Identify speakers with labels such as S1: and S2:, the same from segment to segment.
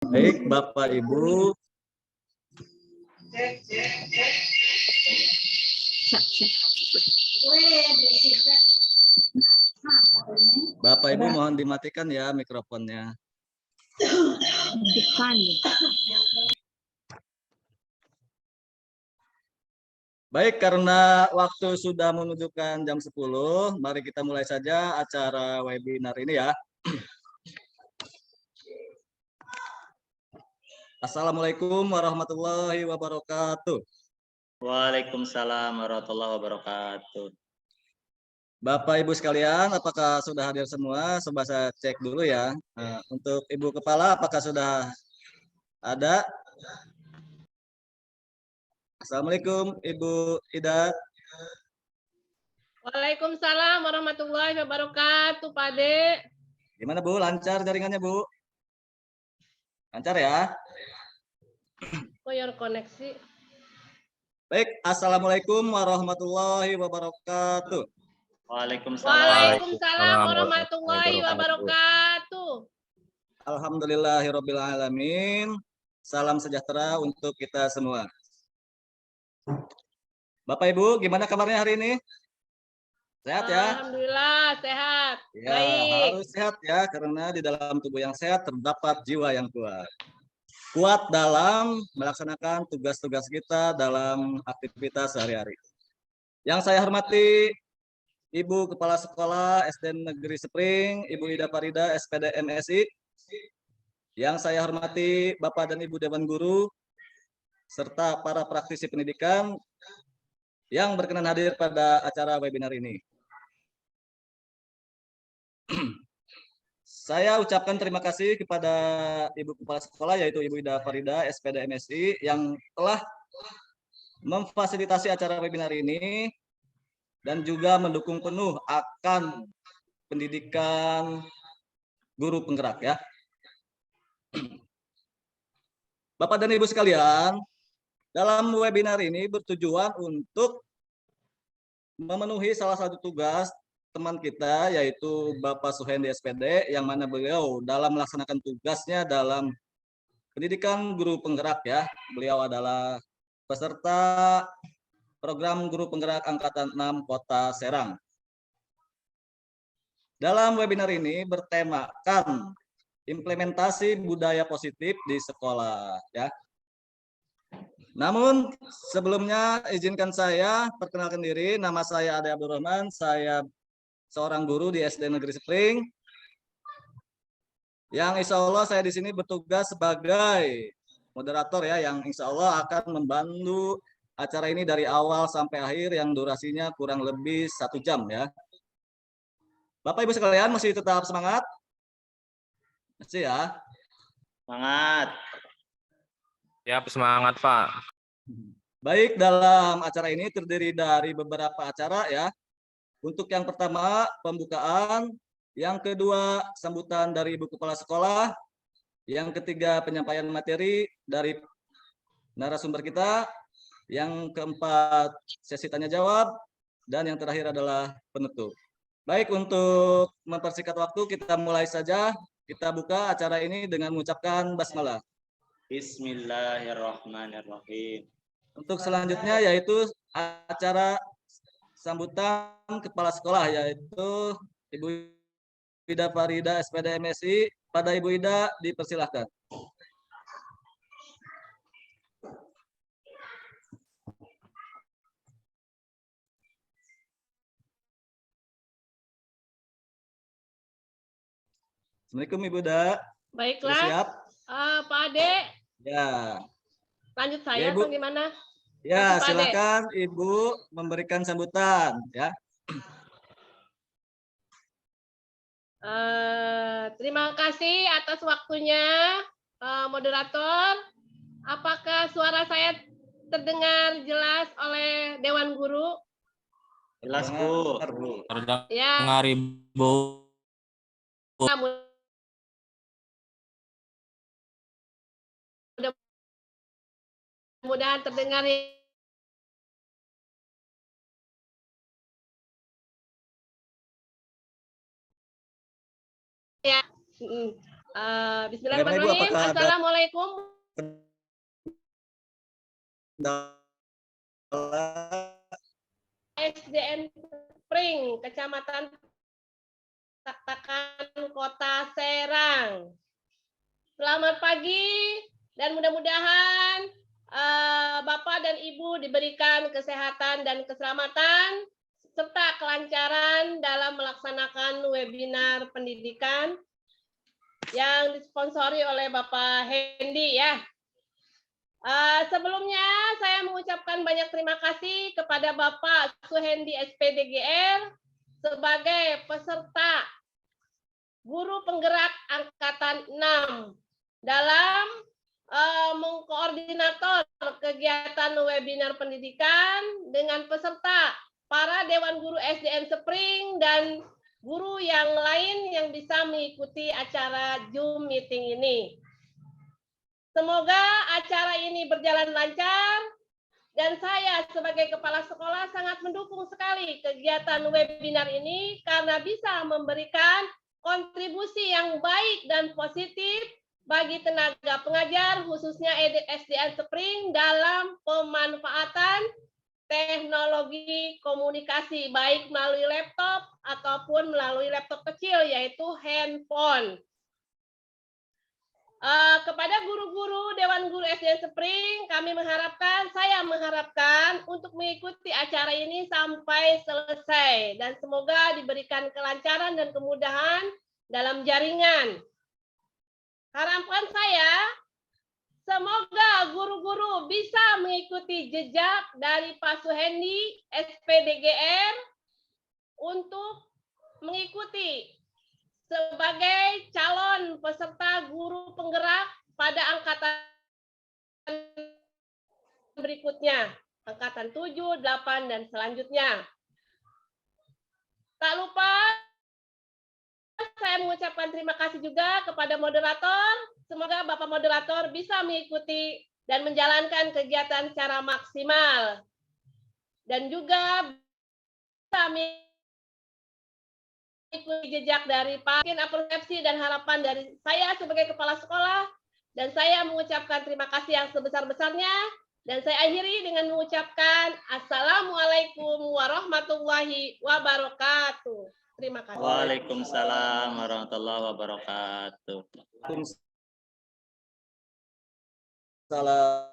S1: Baik, Bapak Ibu. Bapak Ibu mohon dimatikan ya mikrofonnya. Baik, karena waktu sudah menunjukkan jam 10, mari kita mulai saja acara webinar ini ya. Assalamualaikum warahmatullahi wabarakatuh.
S2: Waalaikumsalam warahmatullahi wabarakatuh.
S1: Bapak Ibu sekalian, apakah sudah hadir semua? Coba saya cek dulu ya. Untuk Ibu Kepala, apakah sudah ada? Assalamualaikum Ibu Ida.
S3: Waalaikumsalam warahmatullahi wabarakatuh, Pak Ade.
S1: Gimana Bu, lancar jaringannya Bu? Lancar ya?
S3: Koyor koneksi.
S1: Baik, Assalamualaikum warahmatullahi wabarakatuh.
S3: Waalaikumsalam warahmatullahi wabarakatuh.
S1: Alhamdulillahirabbil alamin. Salam sejahtera untuk kita semua. Bapak Ibu, gimana kabarnya hari ini? Sehat ya?
S3: Alhamdulillah sehat.
S1: Ya,
S3: Baik.
S1: harus sehat ya, karena di dalam tubuh yang sehat terdapat jiwa yang kuat. Kuat dalam melaksanakan tugas-tugas kita dalam aktivitas sehari-hari. Yang saya hormati Ibu Kepala Sekolah SD Negeri Spring, Ibu Ida Farida, SPD MSI. Yang saya hormati Bapak dan Ibu Dewan Guru, serta para praktisi pendidikan yang berkenan hadir pada acara webinar ini. Saya ucapkan terima kasih kepada Ibu Kepala Sekolah, yaitu Ibu Ida Farida, SPD MSI, yang telah memfasilitasi acara webinar ini dan juga mendukung penuh akan pendidikan guru penggerak ya. Bapak dan Ibu sekalian, dalam webinar ini bertujuan untuk memenuhi salah satu tugas teman kita, yaitu Bapak Suhendi SPD, yang mana beliau dalam melaksanakan tugasnya dalam pendidikan guru penggerak ya. Beliau adalah peserta program guru penggerak angkatan 6 Kota Serang. Dalam webinar ini bertemakan implementasi budaya positif di sekolah ya. Namun sebelumnya izinkan saya perkenalkan diri, nama saya Ade Abdurrahman, saya seorang guru di SD Negeri Spring. Yang insya Allah saya di sini bertugas sebagai moderator ya, yang insya Allah akan membantu acara ini dari awal sampai akhir yang durasinya kurang lebih 1 jam ya. Bapak Ibu sekalian masih tetap semangat? Masih ya?
S2: Semangat.
S4: Ya, semangat Pak.
S1: Baik, dalam acara ini terdiri dari beberapa acara ya. Untuk yang pertama pembukaan, yang kedua sambutan dari Ibu Kepala Sekolah, yang ketiga penyampaian materi dari narasumber kita, yang keempat sesi tanya jawab, dan yang terakhir adalah penutup. Baik, untuk mempersingkat waktu kita mulai saja. Kita buka acara ini dengan mengucapkan basmalah.
S2: Bismillahirrahmanirrahim.
S1: Untuk selanjutnya yaitu acara sambutan kepala sekolah, yaitu Ibu Ida Farida SPD MSI. Pada Ibu Ida dipersilahkan. Assalamualaikum Ibu Ida.
S3: Baiklah.
S1: Sudah siap?
S3: Pak Ade.
S1: Ya.
S3: Lanjut saya
S1: Ya, Ibu.
S3: atau gimana?
S1: Ya,
S3: Pak Ade.
S1: silakan Ibu memberikan sambutan ya.
S3: Terima kasih atas waktunya, moderator. Apakah suara saya terdengar jelas oleh Dewan Guru?
S2: Jelas Bu.
S3: Ya.
S4: Terdengar Ibu.
S3: Mudah-mudahan terdengar ya.
S1: Bagaimana, Ibu?
S3: Bismillahirrahmanirrahim.
S1: Apakah ada
S3: Assalamualaikum SDN Spring, Kecamatan Taktakan, Kota Serang. Selamat pagi dan mudah-mudahan Bapak dan Ibu diberikan kesehatan dan keselamatan serta kelancaran dalam melaksanakan webinar pendidikan yang disponsori oleh Bapak Hendy ya. Sebelumnya saya mengucapkan banyak terima kasih kepada Bapak Suhendi SPDGR sebagai peserta guru penggerak angkatan 6 dalam mengkoordinator kegiatan webinar pendidikan dengan peserta para Dewan Guru SDN Spring dan guru yang lain yang bisa mengikuti acara Zoom meeting ini. Semoga acara ini berjalan lancar dan saya sebagai kepala sekolah sangat mendukung sekali kegiatan webinar ini karena bisa memberikan kontribusi yang baik dan positif bagi tenaga pengajar khususnya SDN Spring dalam pemanfaatan teknologi komunikasi baik melalui laptop ataupun melalui laptop kecil yaitu handphone. Kepada guru-guru Dewan Guru SDN Spring, saya mengharapkan untuk mengikuti acara ini sampai selesai dan semoga diberikan kelancaran dan kemudahan dalam jaringan. Harapan saya, semoga guru-guru bisa mengikuti jejak dari Pak Suhendi SPDGR untuk mengikuti sebagai calon peserta guru penggerak pada angkatan berikutnya, angkatan 7, 8, dan selanjutnya. Tak lupa, saya mengucapkan terima kasih juga kepada moderator. Semoga Bapak moderator bisa mengikuti dan menjalankan kegiatan secara maksimal. Dan juga bisa ikuti jejak dari Pak persepsi dan harapan dari saya sebagai kepala sekolah dan saya mengucapkan terima kasih yang sebesar-besarnya dan saya akhiri dengan mengucapkan Assalamualaikum warahmatullahi wabarakatuh. Terima kasih.
S2: Waalaikumsalam warahmatullahi wabarakatuh.
S1: Waalaikumsalam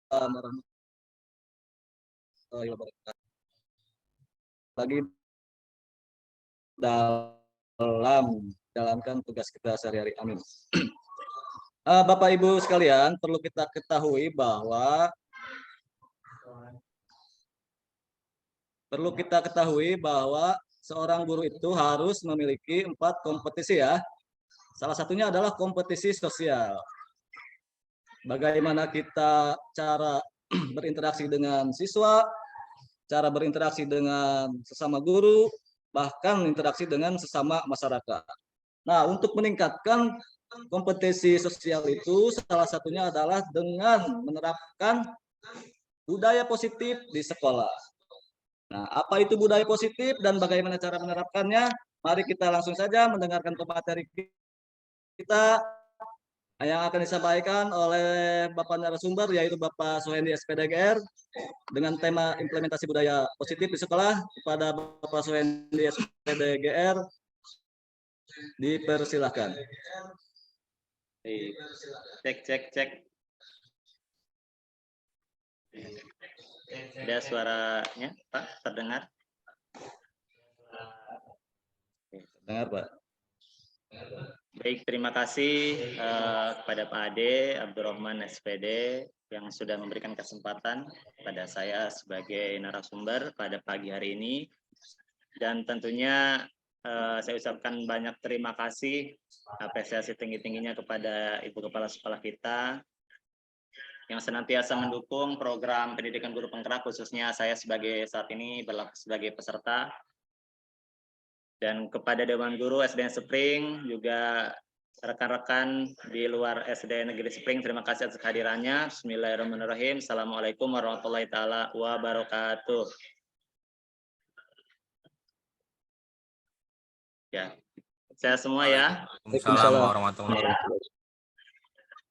S1: warahmatullahi wabarakatuh. Lagi dalam menjalankan tugas kita sehari-hari. Amin. Bapak Ibu sekalian, perlu kita ketahui bahwa seorang guru itu harus memiliki 4 kompetisi ya. Salah satunya adalah kompetisi sosial. Bagaimana kita cara berinteraksi dengan siswa, cara berinteraksi dengan sesama guru, bahkan interaksi dengan sesama masyarakat. Nah, untuk meningkatkan kompetisi sosial itu salah satunya adalah dengan menerapkan budaya positif di sekolah. Nah, apa itu budaya positif dan bagaimana cara menerapkannya? Mari kita langsung saja mendengarkan pemateri kita yang akan disampaikan oleh Bapak narasumber yaitu Bapak Suhendi SPDGR dengan tema implementasi budaya positif di sekolah. Kepada Bapak Suhendi SPDGR dipersilahkan.
S2: Cek. Ada suaranya, Pak, terdengar?
S1: Dengar, Pak.
S2: Baik, terima kasih kepada Pak Ade Abdurrahman SPD yang sudah memberikan kesempatan kepada saya sebagai narasumber pada pagi hari ini. Dan tentunya saya ucapkan banyak terima kasih, apresiasi tinggi-tingginya kepada Ibu Kepala Sekolah kita yang senantiasa mendukung program pendidikan guru penggerak, khususnya saya saat ini berlaku sebagai peserta. Dan kepada Dewan Guru SDN Spring, juga rekan-rekan di luar SDN Negeri Spring, terima kasih atas kehadirannya. Bismillahirrahmanirrahim. Assalamualaikum warahmatullahi taala wabarakatuh. Ya, saya semua ya.
S4: Waalaikumsalam warahmatullahi wabarakatuh.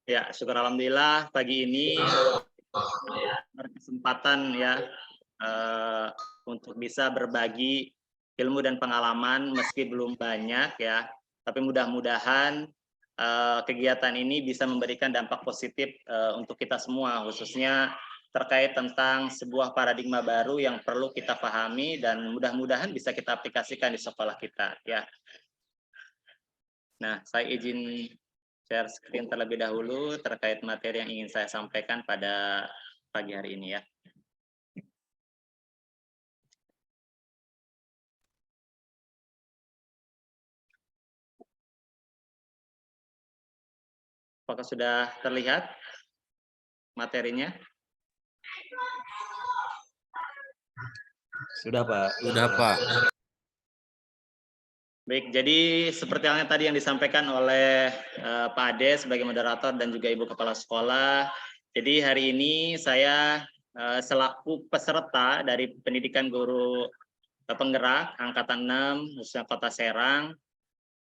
S2: Ya, syukur alhamdulillah pagi ini berkesempatan ya untuk bisa berbagi ilmu dan pengalaman meski belum banyak ya, tapi mudah-mudahan kegiatan ini bisa memberikan dampak positif untuk kita semua, khususnya terkait tentang sebuah paradigma baru yang perlu kita pahami dan mudah-mudahan bisa kita aplikasikan di sekolah kita ya. Nah, saya izin share screen terlebih dahulu terkait materi yang ingin saya sampaikan pada pagi hari ini ya. Apakah sudah terlihat materinya?
S1: Sudah, Pak.
S4: Sudah, Pak.
S2: Baik, jadi seperti halnya tadi yang disampaikan oleh Pak Ade sebagai moderator dan juga Ibu Kepala Sekolah. Jadi hari ini saya selaku peserta dari pendidikan guru penggerak Angkatan 6 khususnya Kota Serang.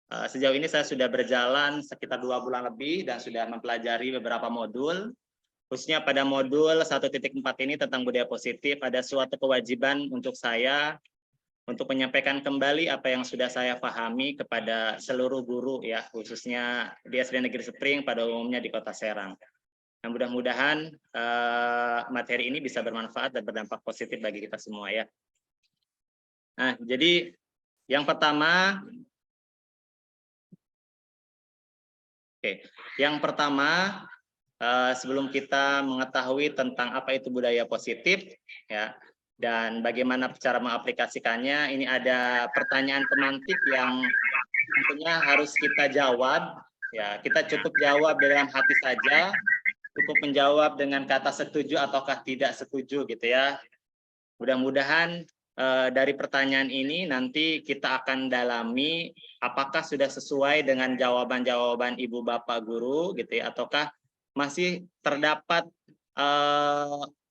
S2: Sejauh ini saya sudah berjalan sekitar 2 bulan lebih dan sudah mempelajari beberapa modul. Khususnya pada modul 1.4 ini tentang budaya positif, ada suatu kewajiban untuk saya untuk menyampaikan kembali apa yang sudah saya pahami kepada seluruh guru ya, khususnya di SD Negeri Sepring pada umumnya di Kota Serang. Nah, mudah-mudahan materi ini bisa bermanfaat dan berdampak positif bagi kita semua ya. Nah, jadi yang pertama, sebelum kita mengetahui tentang apa itu budaya positif ya, dan bagaimana cara mengaplikasikannya, ini ada pertanyaan pemantik yang tentunya harus kita jawab ya. Kita cukup jawab dalam hati saja, cukup menjawab dengan kata setuju ataukah tidak setuju gitu ya. Mudah-mudahan dari pertanyaan ini nanti kita akan dalami apakah sudah sesuai dengan jawaban-jawaban Ibu Bapak guru gitu ya, ataukah masih terdapat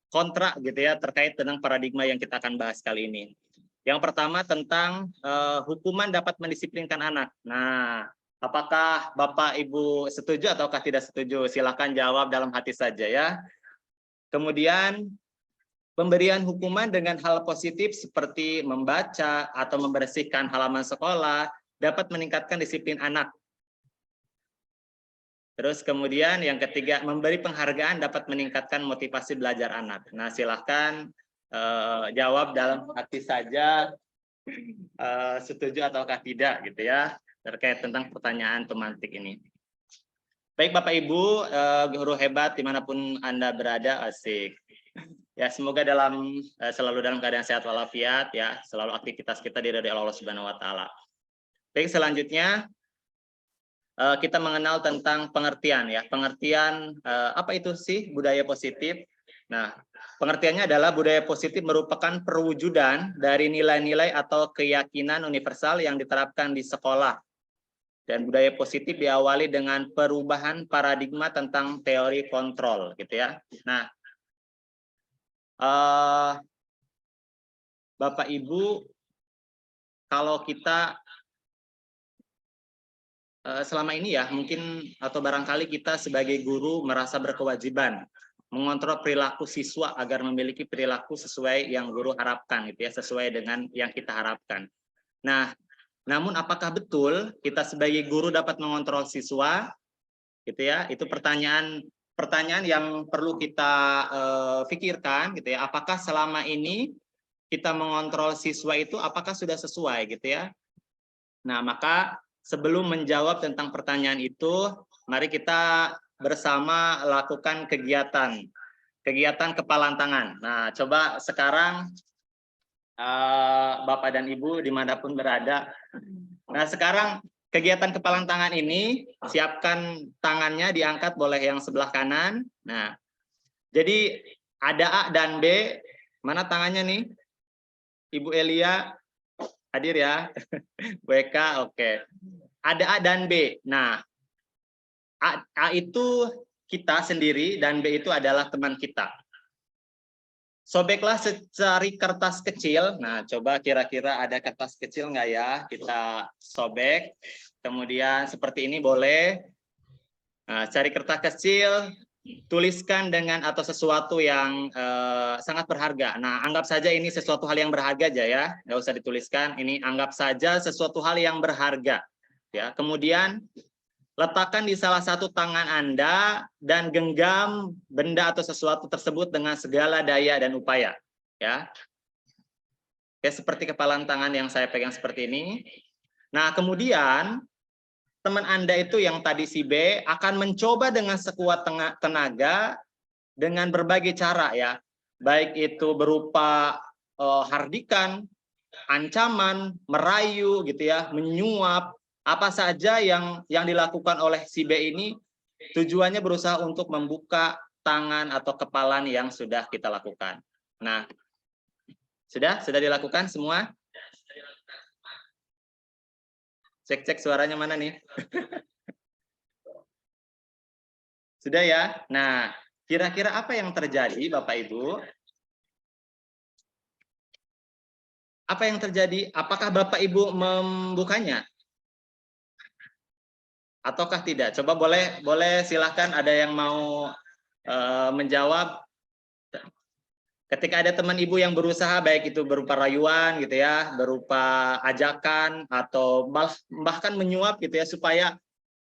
S2: kontra gitu ya terkait dengan paradigma yang kita akan bahas kali ini. Yang pertama tentang hukuman dapat mendisiplinkan anak. Nah, apakah Bapak Ibu setuju ataukah tidak setuju? Silakan jawab dalam hati saja ya. Kemudian pemberian hukuman dengan hal positif seperti membaca atau membersihkan halaman sekolah dapat meningkatkan disiplin anak. Terus kemudian yang ketiga, memberi penghargaan dapat meningkatkan motivasi belajar anak. Nah, silahkan jawab dalam hati saja setuju ataukah tidak gitu ya terkait tentang pertanyaan pemantik ini. Baik Bapak Ibu, guru hebat dimanapun Anda berada, asik. Ya, semoga selalu dalam keadaan sehat walafiat ya, selalu aktivitas kita diridhoi Allah Subhanahu wa taala. Baik, selanjutnya kita mengenal tentang pengertian ya. Pengertian apa itu sih budaya positif? Nah, pengertiannya adalah budaya positif merupakan perwujudan dari nilai-nilai atau keyakinan universal yang diterapkan di sekolah. Dan budaya positif diawali dengan perubahan paradigma tentang teori kontrol gitu ya. Nah, Bapak Ibu, kalau kita selama ini ya mungkin atau barangkali kita sebagai guru merasa berkewajiban mengontrol perilaku siswa agar memiliki perilaku sesuai yang guru harapkan gitu ya, sesuai dengan yang kita harapkan. Nah, namun apakah betul kita sebagai guru dapat mengontrol siswa gitu ya? Itu pertanyaan yang perlu kita pikirkan gitu ya. Apakah selama ini kita mengontrol siswa itu apakah sudah sesuai gitu ya? Nah, maka sebelum menjawab tentang pertanyaan itu, mari kita bersama lakukan kegiatan kepalan tangan. Nah, coba sekarang Bapak dan Ibu dimanapun berada. Nah, sekarang kegiatan kepalan tangan ini, siapkan tangannya, diangkat boleh yang sebelah kanan. Nah, jadi ada A dan B. Mana tangannya nih? Ibu Elia hadir ya. WK, oke. Ada A dan B. Nah, A itu kita sendiri dan B itu adalah teman kita. sobeklah secari kertas kecil. Nah, coba kira-kira ada kertas kecil nggak ya? Kita sobek. Kemudian seperti ini boleh. Nah, cari kertas kecil, tuliskan dengan atau sesuatu yang sangat berharga. Nah, anggap saja ini sesuatu hal yang berharga aja ya. Nggak usah dituliskan. Ini anggap saja sesuatu hal yang berharga. Ya, kemudian letakkan di salah satu tangan Anda dan genggam benda atau sesuatu tersebut dengan segala daya dan upaya. Ya, oke, seperti kepalan tangan yang saya pegang seperti ini. Nah, kemudian teman Anda itu yang tadi si B akan mencoba dengan sekuat tenaga dengan berbagai cara ya. Baik itu berupa hardikan, ancaman, merayu gitu ya, menyuap, apa saja yang dilakukan oleh si B ini tujuannya berusaha untuk membuka tangan atau kepalan yang sudah kita lakukan. Nah, sudah dilakukan semua? Cek suaranya mana nih? Sudah ya? Nah, kira-kira apa yang terjadi Bapak Ibu? Apa yang terjadi? Apakah Bapak Ibu membukanya? Ataukah tidak? Coba boleh silahkan ada yang mau menjawab. Ketika ada teman Ibu yang berusaha, baik itu berupa rayuan gitu ya, berupa ajakan, atau bahkan menyuap gitu ya, supaya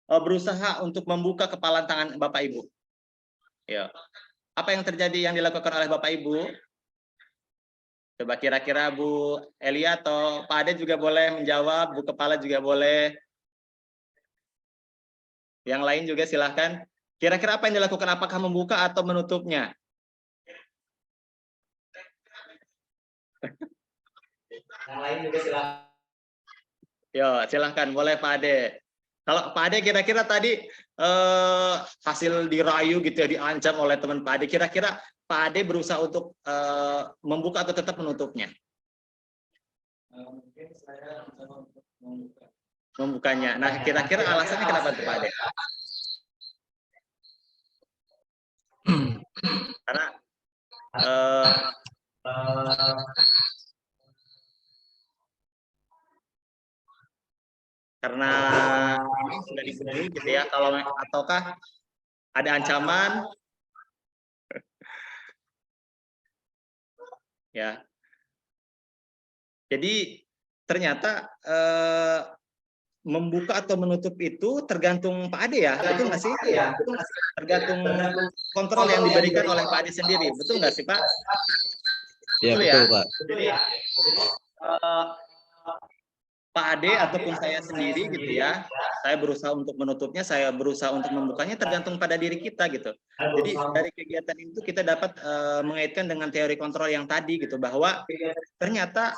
S2: berusaha untuk membuka kepalan tangan Bapak Ibu. Ya. Apa yang terjadi yang dilakukan oleh Bapak Ibu? Coba kira-kira Bu Elia atau Pak Ade juga boleh menjawab, Bu Kepala juga boleh. Yang lain juga silahkan. Kira-kira apa yang dilakukan? Apakah membuka atau menutupnya? Yang lain juga silahkan. Yo, silahkan, boleh Pak Ade. Kalau Pak Ade kira-kira tadi hasil dirayu gitu ya, diancam oleh teman Pak Ade, kira-kira Pak Ade berusaha untuk membuka atau tetap menutupnya? Mungkin saya membukanya. Nah, kira-kira alasannya kenapa tuh Pak Ade? Karena karena ini sudah disebut gitu ya, kalau ataukah ada ancaman ya. Jadi ternyata membuka atau menutup itu tergantung Pak Ade ya, betul nggak sih? Tergantung kontrol yang diberikan oleh Pak Ade sendiri, betul nggak sih Pak?
S5: Ya, betul Pak.
S2: Jadi Pak Ade ataupun saya sendiri gitu ya, saya berusaha untuk menutupnya, saya berusaha untuk membukanya, tergantung pada diri kita gitu. Jadi dari kegiatan itu kita dapat mengaitkan dengan teori kontrol yang tadi gitu, bahwa ternyata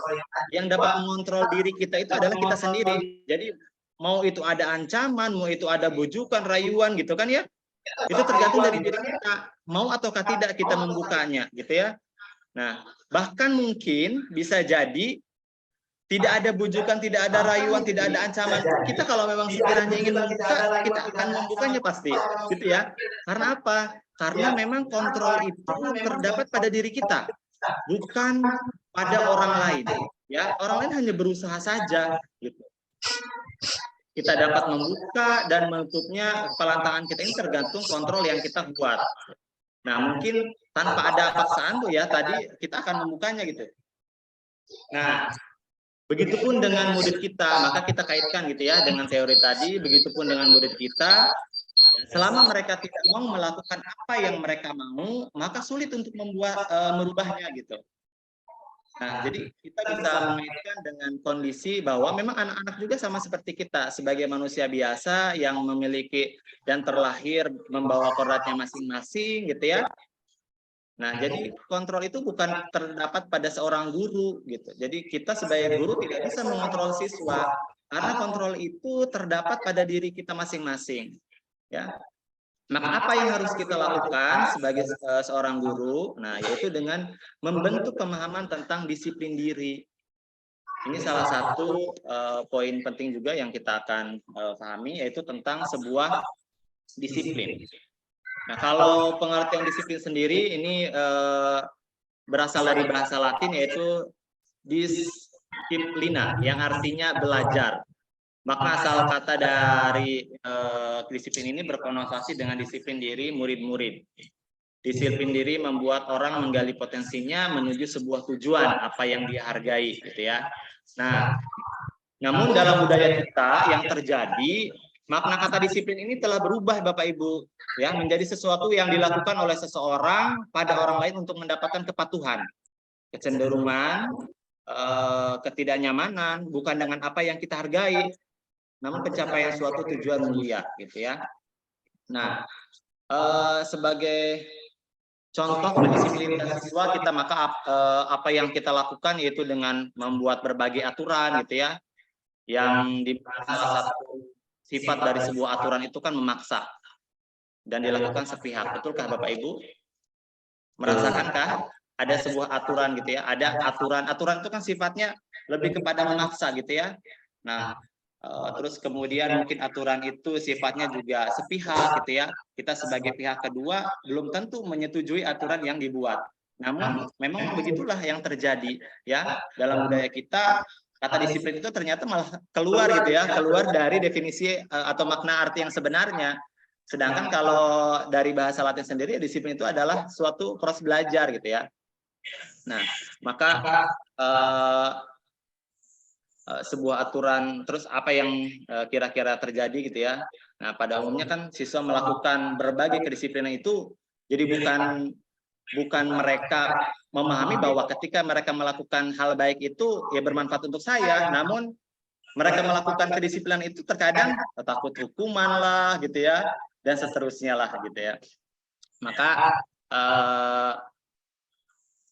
S2: yang dapat mengontrol diri kita itu adalah kita sendiri. Jadi mau itu ada ancaman, mau itu ada bujukan, rayuan gitu kan ya, itu tergantung dari diri kita, mau ataukah tidak kita membukanya gitu ya. Nah, bahkan mungkin bisa jadi tidak ada bujukan, tidak ada rayuan, tidak ada ancaman. Kita kalau memang sekiranya ingin membuka, kita akan membukanya pasti, gitu ya. Karena apa? Karena memang kontrol itu terdapat pada diri kita, bukan pada orang lain. Ya, orang lain hanya berusaha saja, gitu. Kita dapat membuka dan menutupnya kepalan tangan kita ini tergantung kontrol yang kita buat. Nah, mungkin tanpa ada paksaan tuh ya, tadi kita akan membukanya gitu. Nah, begitupun dengan murid kita, maka kita kaitkan gitu ya dengan teori tadi, begitupun dengan murid kita, selama mereka tidak mau melakukan apa yang mereka mau, maka sulit untuk merubahnya gitu. Nah, jadi kita bisa mengaitkan dengan kondisi bahwa memang anak-anak juga sama seperti kita, sebagai manusia biasa yang memiliki dan terlahir membawa kodratnya masing-masing gitu ya. Nah, jadi kontrol itu bukan terdapat pada seorang guru gitu. Jadi kita sebagai guru tidak bisa mengontrol siswa karena kontrol itu terdapat pada diri kita masing-masing. Ya. Maka apa yang harus kita lakukan sebagai seorang guru? Nah, yaitu dengan membentuk pemahaman tentang disiplin diri. Ini salah satu poin penting juga yang kita akan pahami, yaitu tentang sebuah disiplin. Nah, kalau pengertian disiplin sendiri ini berasal dari bahasa Latin yaitu disiplina, yang artinya belajar. Maka asal kata dari disiplin ini berkonotasi dengan disiplin diri murid-murid. Disiplin diri membuat orang menggali potensinya menuju sebuah tujuan apa yang dia hargai, gitu ya. Nah, namun dalam budaya kita yang terjadi, makna kata disiplin ini telah berubah, Bapak Ibu, ya, menjadi sesuatu yang dilakukan oleh seseorang pada orang lain untuk mendapatkan kepatuhan, kecenderungan, ketidaknyamanan, bukan dengan apa yang kita hargai, namun pencapaian suatu tujuan mulia, gitu ya. Nah, sebagai contoh pendisiplinan siswa kita, maka apa yang kita lakukan yaitu dengan membuat berbagai aturan, gitu ya, yang di salah satu sifat dari sebuah aturan itu kan memaksa dan dilakukan sepihak. Betulkah Bapak Ibu? Merasakanкah ada sebuah aturan, gitu ya? Ada aturan itu kan sifatnya lebih kepada memaksa, gitu ya. Nah, terus kemudian mungkin aturan itu sifatnya juga sepihak, gitu ya. Kita sebagai pihak kedua belum tentu menyetujui aturan yang dibuat. Namun memang begitulah yang terjadi, ya, dalam budaya kita. Kata disiplin itu ternyata malah keluar, gitu ya, keluar dari definisi atau makna arti yang sebenarnya. Sedangkan kalau dari bahasa Latin sendiri, disiplin itu adalah suatu proses belajar, gitu ya. Nah, maka sebuah aturan, terus apa yang kira-kira terjadi, gitu ya. Nah, pada umumnya kan siswa melakukan berbagai kedisiplinan itu, jadi bukan mereka memahami bahwa ketika mereka melakukan hal baik itu ya bermanfaat untuk saya, namun mereka melakukan kedisiplinan itu terkadang takut hukuman lah, gitu ya, dan seterusnya lah, gitu ya. Maka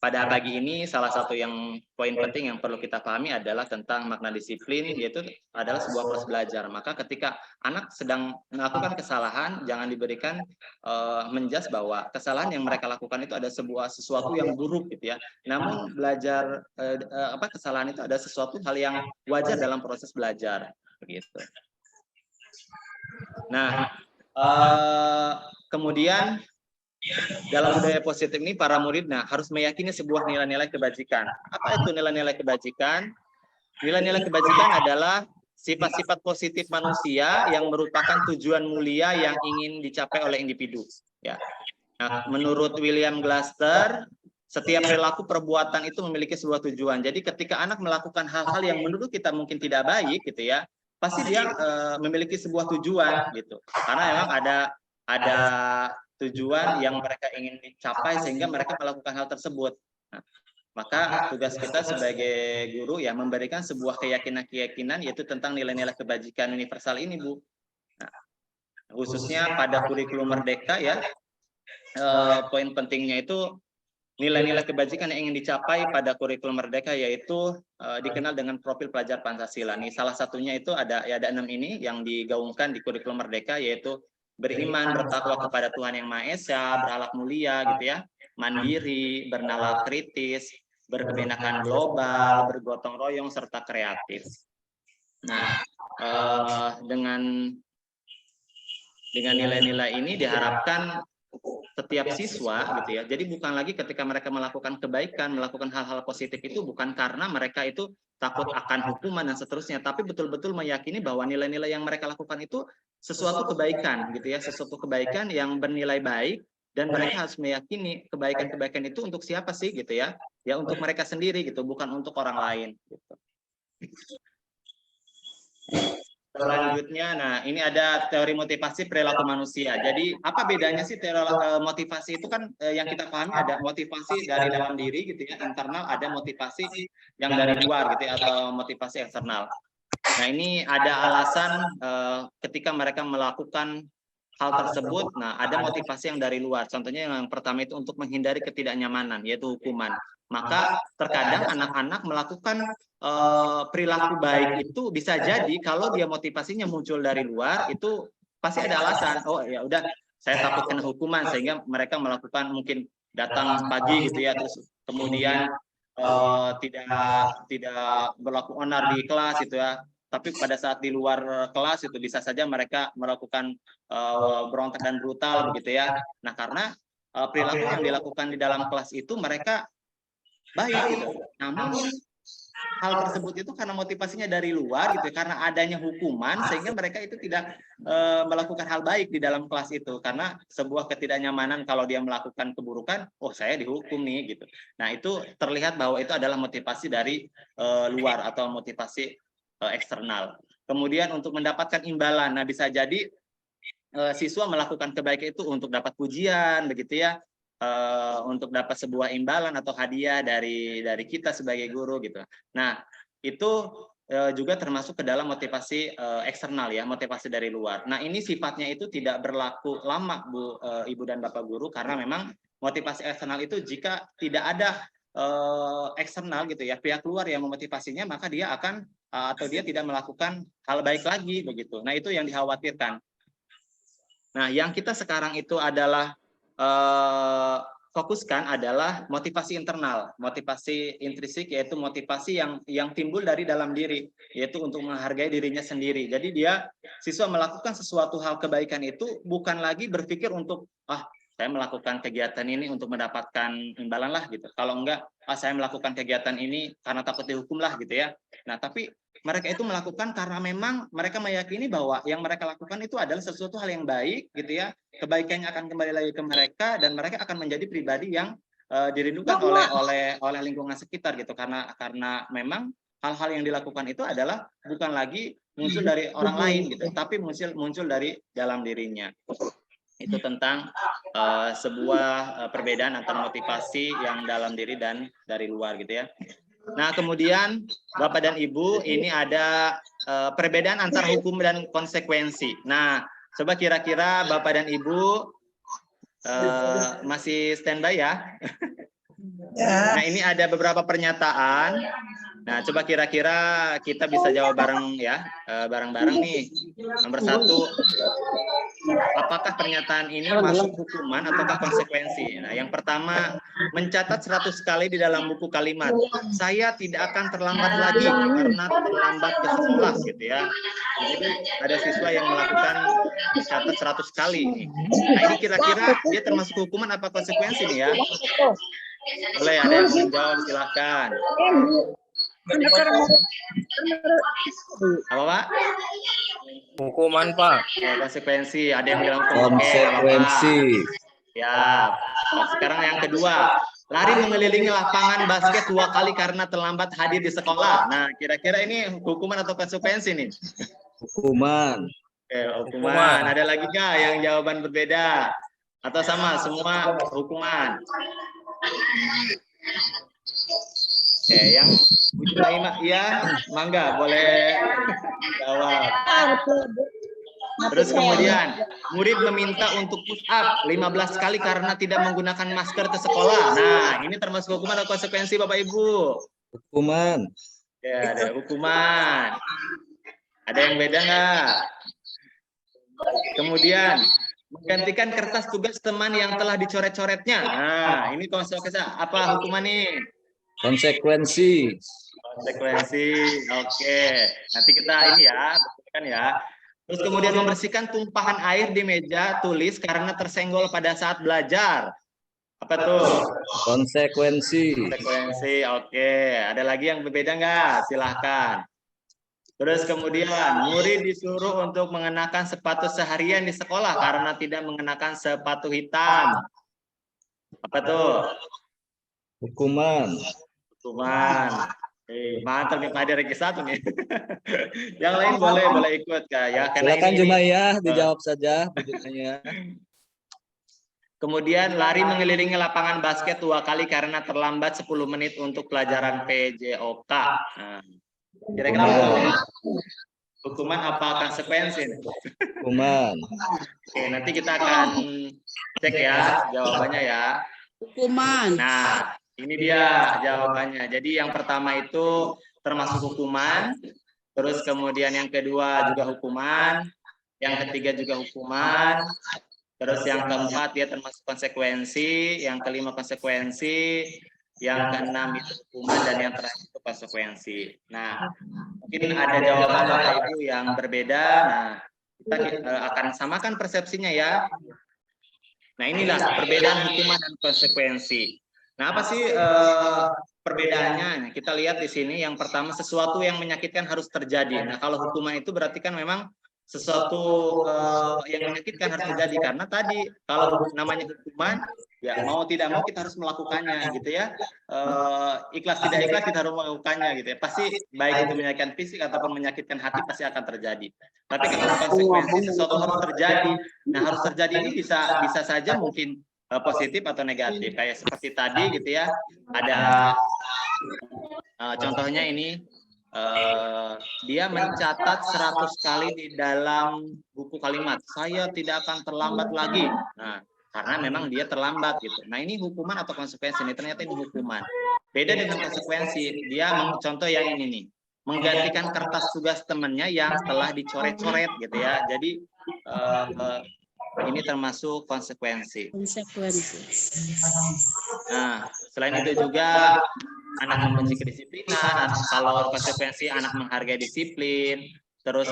S2: pada pagi ini salah satu yang poin penting yang perlu kita pahami adalah tentang makna disiplin, yaitu adalah sebuah proses belajar. Maka ketika anak sedang melakukan kesalahan, jangan diberikan menjudge bahwa kesalahan yang mereka lakukan itu ada sesuatu yang buruk, gitu ya. Namun belajar kesalahan itu ada sesuatu hal yang wajar dalam proses belajar, begitu. Nah, kemudian dalam budaya positif ini para murid harus meyakini sebuah nilai-nilai kebajikan. Apa itu nilai-nilai kebajikan? Nilai-nilai kebajikan adalah sifat-sifat positif manusia yang merupakan tujuan mulia yang ingin dicapai oleh individu. Ya. Nah, menurut William Glasser, setiap perilaku perbuatan itu memiliki sebuah tujuan. Jadi ketika anak melakukan hal-hal yang menurut kita mungkin tidak baik, gitu ya, pasti dia memiliki sebuah tujuan, gitu. Karena memang ada tujuan yang mereka ingin dicapai sehingga mereka melakukan hal tersebut. Nah, maka tugas kita sebagai guru ya memberikan sebuah keyakinan yaitu tentang nilai-nilai kebajikan universal ini, Bu. Nah, khususnya pada kurikulum Merdeka ya, poin pentingnya itu nilai-nilai kebajikan yang ingin dicapai pada kurikulum Merdeka yaitu dikenal dengan profil pelajar Pancasila. Nih salah satunya itu ada 6 ini yang digaungkan di kurikulum Merdeka, yaitu beriman, bertakwa kepada Tuhan Yang Maha Esa, berakhlak mulia, gitu ya, mandiri, bernalar kritis, berkebenakan global, bergotong royong, serta kreatif. Nah, dengan nilai-nilai ini diharapkan setiap siswa, gitu ya, jadi bukan lagi ketika mereka melakukan kebaikan, melakukan hal-hal positif itu bukan karena mereka itu takut akan hukuman dan seterusnya, tapi betul-betul meyakini bahwa nilai-nilai yang mereka lakukan itu sesuatu kebaikan, gitu ya, sesuatu kebaikan yang bernilai baik, dan mereka harus meyakini kebaikan-kebaikan itu untuk siapa sih, gitu ya, ya untuk mereka sendiri, gitu, bukan untuk orang lain, gitu. Selanjutnya, nah ini ada teori motivasi perilaku manusia. Jadi apa bedanya sih teori motivasi itu kan yang kita pahami ada motivasi dari dalam diri, gitu ya, internal, ada motivasi yang dari luar, gitu ya, atau motivasi eksternal. Nah ini ada alasan ketika mereka melakukan hal tersebut, nah ada motivasi yang dari luar. Contohnya yang pertama itu untuk menghindari ketidaknyamanan, yaitu hukuman. Maka terkadang anak-anak melakukan perilaku baik itu bisa jadi kalau dia motivasinya muncul dari luar, itu pasti ada alasan. Oh ya udah, saya takut kena hukuman, sehingga mereka melakukan mungkin datang pagi, gitu ya, terus kemudian tidak berlaku onar di kelas, itu ya. Tapi pada saat di luar kelas itu bisa saja mereka melakukan berontak dan brutal, begitu ya. Nah karena perilaku yang dilakukan di dalam kelas itu mereka baik gitu. Namun hal tersebut itu karena motivasinya dari luar gitu, karena adanya hukuman sehingga mereka itu tidak melakukan hal baik di dalam kelas itu, karena sebuah ketidaknyamanan kalau dia melakukan keburukan, oh saya dihukum nih gitu. Nah itu terlihat bahwa itu adalah motivasi dari luar atau motivasi eksternal. Kemudian untuk mendapatkan imbalan, nah bisa jadi siswa melakukan kebaikan itu untuk dapat pujian begitu ya, untuk dapat sebuah imbalan atau hadiah dari kita sebagai guru gitu. Nah, itu juga termasuk ke dalam motivasi eksternal ya, motivasi dari luar. Nah, ini sifatnya itu tidak berlaku lama Bu, Ibu dan Bapak guru, karena memang motivasi eksternal itu jika tidak ada eksternal gitu ya, pihak luar yang memotivasinya, maka dia akan atau dia tidak melakukan hal baik lagi begitu. Nah, itu yang dikhawatirkan. Nah, yang kita sekarang itu adalah fokuskan adalah motivasi internal, motivasi intrinsik, yaitu motivasi yang timbul dari dalam diri, yaitu untuk menghargai dirinya sendiri. Jadi siswa melakukan sesuatu hal kebaikan itu bukan lagi berpikir untuk saya melakukan kegiatan ini untuk mendapatkan imbalan lah gitu. Kalau enggak, saya melakukan kegiatan ini karena takut dihukum lah gitu ya. Nah, tapi mereka itu melakukan karena memang mereka meyakini bahwa yang mereka lakukan itu adalah sesuatu hal yang baik gitu ya. Kebaikannya akan kembali lagi ke mereka dan mereka akan menjadi pribadi yang dirindukan oleh lingkungan sekitar gitu, karena memang hal-hal yang dilakukan itu adalah bukan lagi muncul dari orang lain gitu, tapi muncul dari dalam dirinya. Itu tentang sebuah perbedaan antara motivasi yang dalam diri dan dari luar gitu ya. Nah, kemudian Bapak dan Ibu, ini ada perbedaan antara hukum dan konsekuensi. Nah, coba kira-kira Bapak dan Ibu masih standby ya? Nah, ini ada beberapa pernyataan. Nah, coba kira-kira kita bisa jawab bareng ya, bareng-bareng nih. Nomor 1, apakah pernyataan ini masuk hukuman ataukah konsekuensi? Nah, yang pertama, mencatat 100 kali di dalam buku kalimat, saya tidak akan terlambat lagi karena terlambat ke sekolah gitu ya. Jadi ada siswa yang melakukan mencatat 100 kali. Nah, ini kira-kira dia termasuk hukuman apa konsekuensi nih ya? Boleh, ada yang menjawab, silahkan. Apa Pak?
S4: Hukuman, Pak.
S2: Konsekuensi. Ada yang bilang
S5: Konsekuensi.
S2: Ya. Sekarang yang kedua, lari mengelilingi lapangan basket 2 kali karena terlambat hadir di sekolah. Nah, kira-kira ini hukuman atau konsekuensi nih?
S5: Hukuman.
S2: Oke, hukuman. Ada lagi nggak yang jawaban berbeda? Atau sama semua hukuman? Oke, yang Bu Naima, ya, mangga boleh jawab. Terus kemudian, murid meminta untuk push up 15 kali karena tidak menggunakan masker ke sekolah. Nah, ini termasuk hukuman atau konsekuensi Bapak Ibu?
S5: Hukuman.
S2: Ya, ada hukuman. Ada yang beda nggak? Kemudian, menggantikan kertas tugas teman yang telah dicoret-coretnya. Nah, ini konsekuensi apa hukuman nih?
S5: Konsekuensi.
S2: Konsekuensi, oke. Nanti kita ini ya, betulkan ya. Terus kemudian membersihkan tumpahan air di meja tulis karena tersenggol pada saat belajar. Apa tuh?
S5: Konsekuensi.
S2: Konsekuensi, oke. Ada lagi yang berbeda nggak? Silahkan. Terus kemudian murid disuruh untuk mengenakan sepatu seharian di sekolah karena tidak mengenakan sepatu hitam. Apa tuh?
S5: Hukuman.
S2: Hukuman. Mantap nih Pak Ade Regi 1 nih. Yang lain boleh ikut Kak ya.
S5: Silakan Jumaiyah dijawab saja pertanyaannya.
S2: Kemudian lari mengelilingi lapangan basket 2 kali karena terlambat 10 menit untuk pelajaran PJOK. Nah, kira-kira hukuman apa konsekuensi?
S5: Hukuman.
S2: Oke, nanti kita akan cek ya jawabannya ya.
S6: Hukuman.
S2: Nah, ini dia jawabannya. Jadi yang pertama itu termasuk hukuman, terus kemudian yang kedua juga hukuman, yang ketiga juga hukuman, terus yang keempat dia termasuk konsekuensi, yang kelima konsekuensi, yang keenam itu hukuman, dan yang terakhir itu konsekuensi. Nah, mungkin ada jawaban Bapak Ibu yang berbeda. Nah, kita akan samakan persepsinya ya. Nah, inilah perbedaan hukuman dan konsekuensi. Nah, apa sih perbedaannya kita lihat di sini. Yang pertama, sesuatu yang menyakitkan harus terjadi. Nah, kalau hukuman itu berarti kan memang sesuatu yang menyakitkan harus terjadi, karena tadi kalau namanya hukuman ya mau tidak mau kita harus melakukannya gitu ya. Ikhlas tidak ikhlas kita harus melakukannya gitu ya. Pasti baik itu menyakitkan fisik ataupun menyakitkan hati pasti akan terjadi. Tapi kalau konsekuensi sesuatu harus terjadi. Nah, harus terjadi ini bisa saja mungkin positif atau negatif, kayak seperti tadi gitu ya. Ada contohnya ini, dia mencatat 100 kali di dalam buku kalimat, saya tidak akan terlambat lagi. Nah, karena memang dia terlambat gitu. Nah, ini hukuman atau konsekuensi ini? Ternyata ini hukuman. Beda dengan konsekuensi. Dia contoh yang ini nih, menggantikan kertas tugas temannya yang telah dicoret-coret gitu ya. Jadi ini termasuk konsekuensi. Nah, selain itu juga anak membenci kedisiplinan. Kalau konsekuensi anak menghargai disiplin. Terus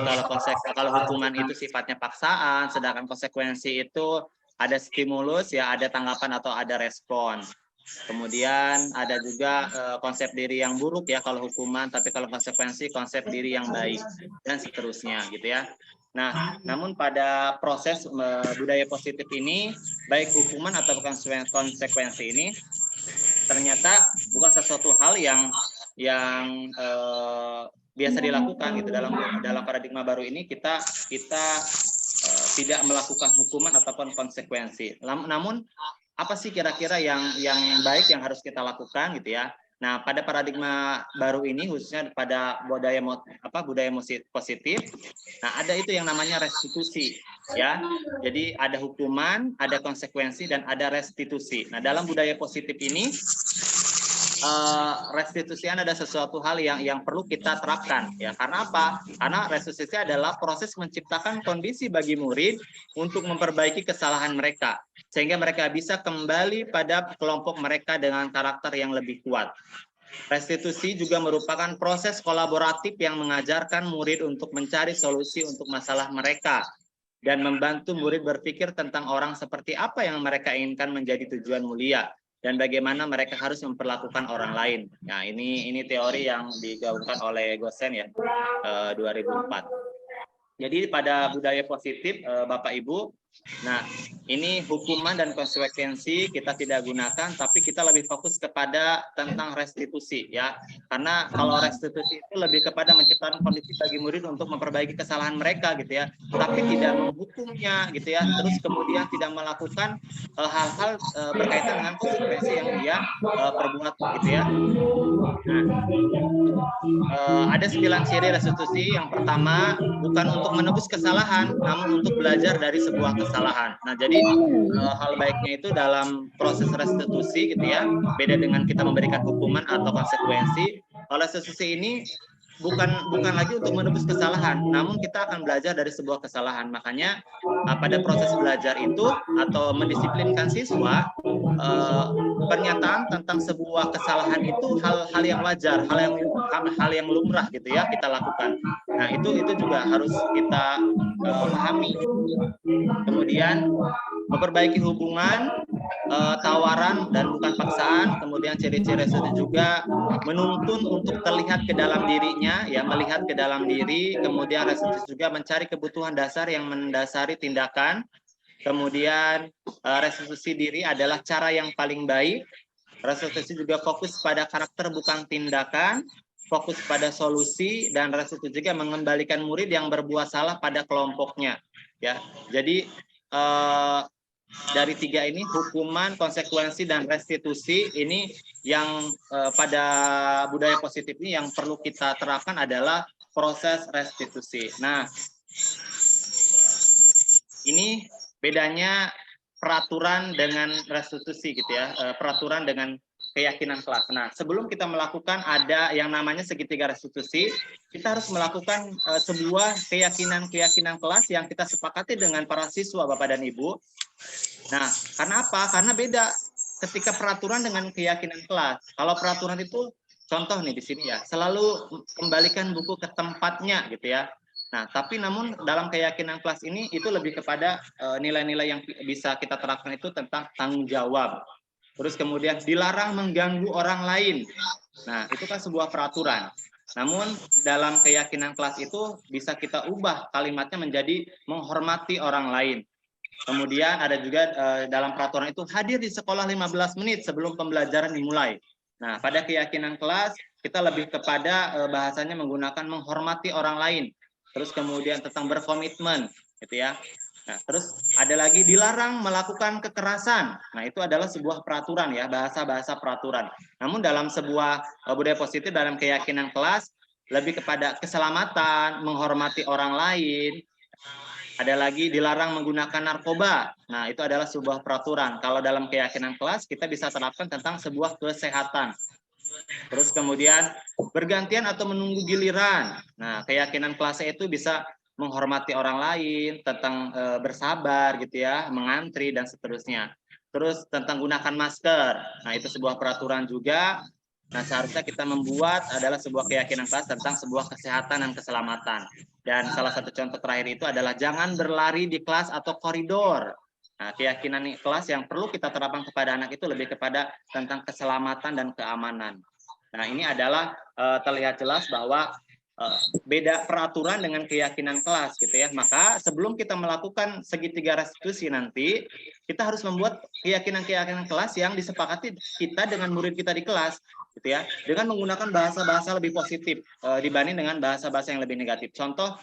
S2: kalau hukuman itu sifatnya paksaan, sedangkan konsekuensi itu ada stimulus ya, ada tanggapan atau ada respon. Kemudian ada juga konsep diri yang buruk ya kalau hukuman, tapi kalau konsekuensi konsep diri yang baik dan seterusnya gitu ya. Nah, namun pada proses budaya positif ini, baik hukuman atau konsekuensi ini ternyata bukan sesuatu hal yang biasa dilakukan gitu. Dalam paradigma baru ini kita tidak melakukan hukuman ataupun konsekuensi. Namun apa sih kira-kira yang baik yang harus kita lakukan gitu ya? Nah, pada paradigma baru ini khususnya pada budaya positif, nah ada itu yang namanya restitusi ya. Jadi ada hukuman, ada konsekuensi dan ada restitusi. Nah, dalam budaya positif ini restitusi ada sesuatu hal yang perlu kita terapkan ya. Karena apa? Karena restitusi adalah proses menciptakan kondisi bagi murid untuk memperbaiki kesalahan mereka sehingga mereka bisa kembali pada kelompok mereka dengan karakter yang lebih kuat. Restitusi juga merupakan proses kolaboratif yang mengajarkan murid untuk mencari solusi untuk masalah mereka dan membantu murid berpikir tentang orang seperti apa yang mereka inginkan menjadi tujuan mulia dan bagaimana mereka harus memperlakukan orang lain. Nah, ini teori yang digaungkan oleh Gosen ya, 2004. Jadi pada budaya positif, Bapak Ibu, nah ini hukuman dan konsekuensi kita tidak gunakan, tapi kita lebih fokus kepada tentang restitusi ya. Karena kalau restitusi itu lebih kepada menciptakan kondisi bagi murid untuk memperbaiki kesalahan mereka gitu ya, tapi tidak menghukumnya gitu ya. Terus kemudian tidak melakukan hal-hal berkaitan dengan konsekuensi yang dia perbuat gitu ya. Nah, ada 9 ciri restitusi. Yang pertama, bukan untuk menebus kesalahan, namun untuk belajar dari sebuah kesalahan. Nah, jadi hal baiknya itu dalam proses restitusi gitu ya, beda dengan kita memberikan hukuman atau konsekuensi. Kalau restitusi ini bukan lagi untuk menebus kesalahan, namun kita akan belajar dari sebuah kesalahan. Makanya pada proses belajar itu atau mendisiplinkan siswa, pernyataan tentang sebuah kesalahan itu hal yang wajar, hal yang lumrah gitu ya kita lakukan. Nah, itu juga harus kita pahami. Kemudian memperbaiki hubungan, tawaran dan bukan paksaan. Kemudian ciri-ciri itu juga menuntun untuk terlihat ke dalam dirinya ya, melihat ke dalam diri. Kemudian restitusi juga mencari kebutuhan dasar yang mendasari tindakan. Kemudian restitusi diri adalah cara yang paling baik. Restitusi juga fokus pada karakter bukan tindakan, fokus pada solusi, dan restitusi juga mengembalikan murid yang berbuat salah pada kelompoknya ya. Jadi dari 3 ini, hukuman, konsekuensi, dan restitusi, ini yang pada budaya positif ini yang perlu kita terapkan adalah proses restitusi. Nah, ini bedanya peraturan dengan restitusi gitu ya, peraturan dengan keyakinan kelas. Nah, sebelum kita melakukan ada yang namanya segitiga restitusi, kita harus melakukan sebuah keyakinan kelas yang kita sepakati dengan para siswa, Bapak dan Ibu. Nah, karena apa? Karena beda ketika peraturan dengan keyakinan kelas. Kalau peraturan itu, contoh nih di sini ya, selalu kembalikan buku ke tempatnya gitu ya. Nah, tapi namun dalam keyakinan kelas ini itu lebih kepada nilai-nilai yang bisa kita terapkan itu tentang tanggung jawab. Terus kemudian dilarang mengganggu orang lain. Nah, itu kan sebuah peraturan. Namun dalam keyakinan kelas itu bisa kita ubah kalimatnya menjadi menghormati orang lain. Kemudian ada juga dalam peraturan itu hadir di sekolah 15 menit sebelum pembelajaran dimulai. Nah, pada keyakinan kelas kita lebih kepada bahasanya menggunakan menghormati orang lain. Terus kemudian tentang berkomitmen, gitu ya. Nah, terus ada lagi dilarang melakukan kekerasan. Nah, itu adalah sebuah peraturan ya, bahasa-bahasa peraturan. Namun dalam sebuah budaya positif dalam keyakinan kelas lebih kepada keselamatan, menghormati orang lain. Ada lagi dilarang menggunakan narkoba. Nah, itu adalah sebuah peraturan. Kalau dalam keyakinan kelas kita bisa terapkan tentang sebuah kesehatan. Terus kemudian bergantian atau menunggu giliran. Nah, keyakinan kelas itu bisa menghormati orang lain, tentang bersabar gitu ya, mengantri dan seterusnya. Terus tentang gunakan masker. Nah, itu sebuah peraturan juga. Nah, seharusnya kita membuat adalah sebuah keyakinan kelas tentang sebuah kesehatan dan keselamatan. Dan salah satu contoh terakhir itu adalah jangan berlari di kelas atau koridor. Nah, keyakinan kelas yang perlu kita terapkan kepada anak itu lebih kepada tentang keselamatan dan keamanan. Nah, ini adalah terlihat jelas bahwa beda peraturan dengan keyakinan kelas gitu ya. Maka sebelum kita melakukan segitiga restitusi nanti, kita harus membuat keyakinan-keyakinan kelas yang disepakati kita dengan murid kita di kelas gitu ya, dengan menggunakan bahasa-bahasa lebih positif dibanding dengan bahasa-bahasa yang lebih negatif. Contoh,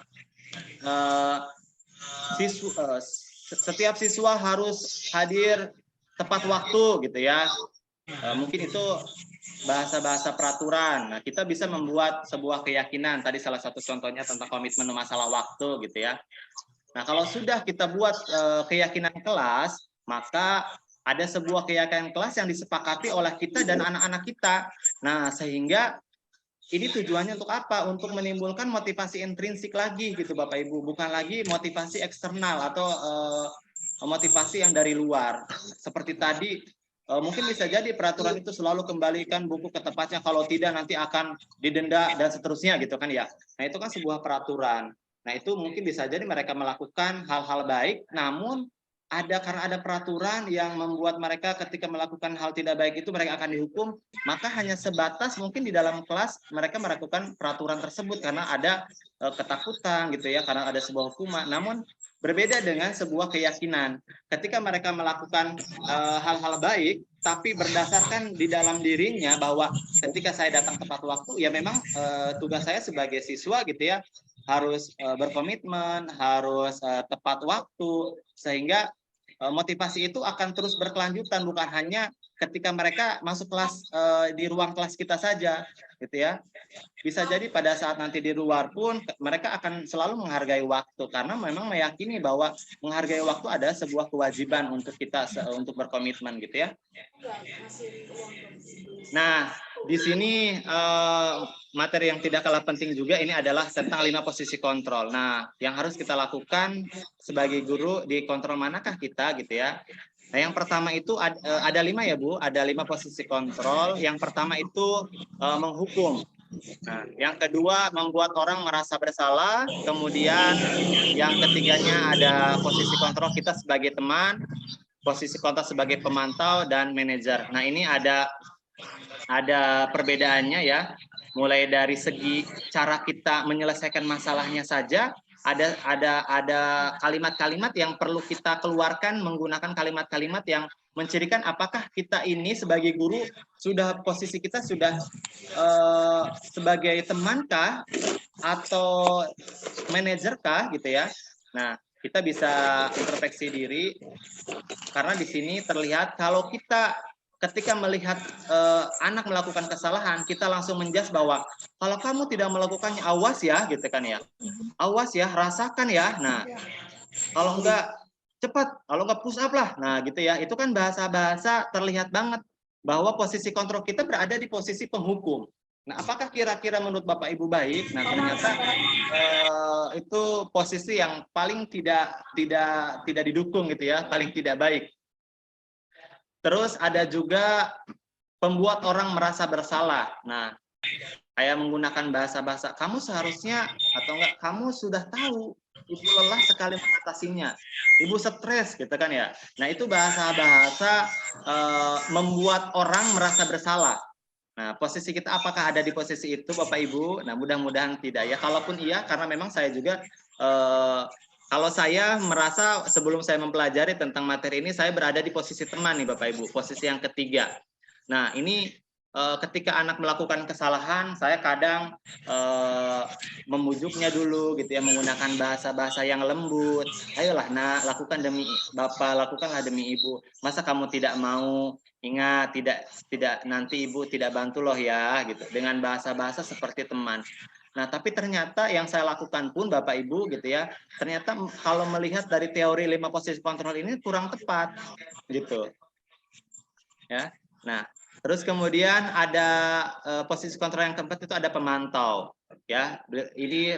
S2: setiap siswa harus hadir tepat waktu gitu ya. Mungkin itu bahasa-bahasa peraturan. Nah, kita bisa membuat sebuah keyakinan. Tadi salah satu contohnya tentang komitmen masalah waktu gitu ya. Nah, kalau sudah kita buat keyakinan kelas, maka ada sebuah keyakinan kelas yang disepakati oleh kita dan anak-anak kita. Nah, sehingga ini tujuannya untuk apa? Untuk menimbulkan motivasi intrinsik lagi gitu Bapak Ibu, bukan lagi motivasi eksternal atau motivasi yang dari luar. Seperti tadi, mungkin bisa jadi peraturan itu selalu kembalikan buku ke tempatnya, kalau tidak nanti akan didenda dan seterusnya gitu kan ya. Nah, itu kan sebuah peraturan. Nah, itu mungkin bisa jadi mereka melakukan hal-hal baik, namun karena ada peraturan yang membuat mereka ketika melakukan hal tidak baik itu mereka akan dihukum, maka hanya sebatas mungkin di dalam kelas mereka melakukan peraturan tersebut karena ada ketakutan gitu ya, karena ada sebuah hukuman. Namun berbeda dengan sebuah keyakinan. Ketika mereka melakukan hal-hal baik, tapi berdasarkan di dalam dirinya bahwa ketika saya datang tepat waktu, ya memang tugas saya sebagai siswa gitu ya, harus berkomitmen, harus tepat waktu, sehingga motivasi itu akan terus berkelanjutan, bukan hanya ketika mereka masuk kelas di ruang kelas kita saja, gitu ya. Bisa jadi pada saat nanti di luar pun mereka akan selalu menghargai waktu, karena memang meyakini bahwa menghargai waktu adalah sebuah kewajiban untuk kita untuk berkomitmen, gitu ya. Nah, di sini materi yang tidak kalah penting juga ini adalah tentang 5 posisi kontrol. Nah, yang harus kita lakukan sebagai guru, di kontrol manakah kita gitu ya. Nah, yang pertama itu ada 5 ya Bu, ada 5 posisi kontrol. Yang pertama itu menghukum. Nah, yang kedua membuat orang merasa bersalah. Kemudian yang ketiganya ada posisi kontrol kita sebagai teman, posisi kontrol sebagai pemantau dan manajer. Nah, ini ada perbedaannya ya. Mulai dari segi cara kita menyelesaikan masalahnya saja, ada kalimat-kalimat yang perlu kita keluarkan, menggunakan kalimat-kalimat yang mencirikan apakah kita ini sebagai guru sudah posisi kita sudah sebagai temankah atau manajerkah gitu ya. Nah, kita bisa introspeksi diri, karena di sini terlihat kalau kita ketika melihat anak melakukan kesalahan, kita langsung menjudge bahwa kalau kamu tidak melakukannya, awas ya, gitu kan ya. Awas ya, rasakan ya. Nah, kalau enggak cepat, kalau enggak push up lah. Nah, gitu ya. Itu kan bahasa-bahasa terlihat banget bahwa posisi kontrol kita berada di posisi penghukum. Nah, apakah kira-kira menurut Bapak Ibu baik? Nah, ternyata itu posisi yang paling tidak didukung gitu ya, paling tidak baik. Terus ada juga pembuat orang merasa bersalah. Nah, kayak menggunakan bahasa-bahasa, kamu seharusnya atau enggak, kamu sudah tahu ibu lelah sekali mengatasinya, ibu stres gitu kan ya. Nah itu bahasa-bahasa membuat orang merasa bersalah. Nah posisi kita apakah ada di posisi itu Bapak Ibu? Nah mudah-mudahan tidak ya. Kalaupun iya, karena memang saya juga kalau saya merasa sebelum saya mempelajari tentang materi ini, saya berada di posisi teman nih Bapak Ibu, posisi yang ketiga. Nah ini ketika anak melakukan kesalahan, saya kadang memujuknya dulu gitu ya, menggunakan bahasa-bahasa yang lembut. Ayolah nak, lakukan demi Bapak, lakukanlah demi Ibu. Masa kamu tidak mau? Ingat, tidak nanti Ibu tidak bantu loh ya, gitu. Dengan bahasa-bahasa seperti teman. Nah, tapi ternyata yang saya lakukan pun Bapak Ibu gitu ya, ternyata kalau melihat dari teori 5 posisi kontrol ini kurang tepat gitu. Ya. Nah, terus kemudian ada posisi kontrol yang keempat itu ada pemantau. Ya, ini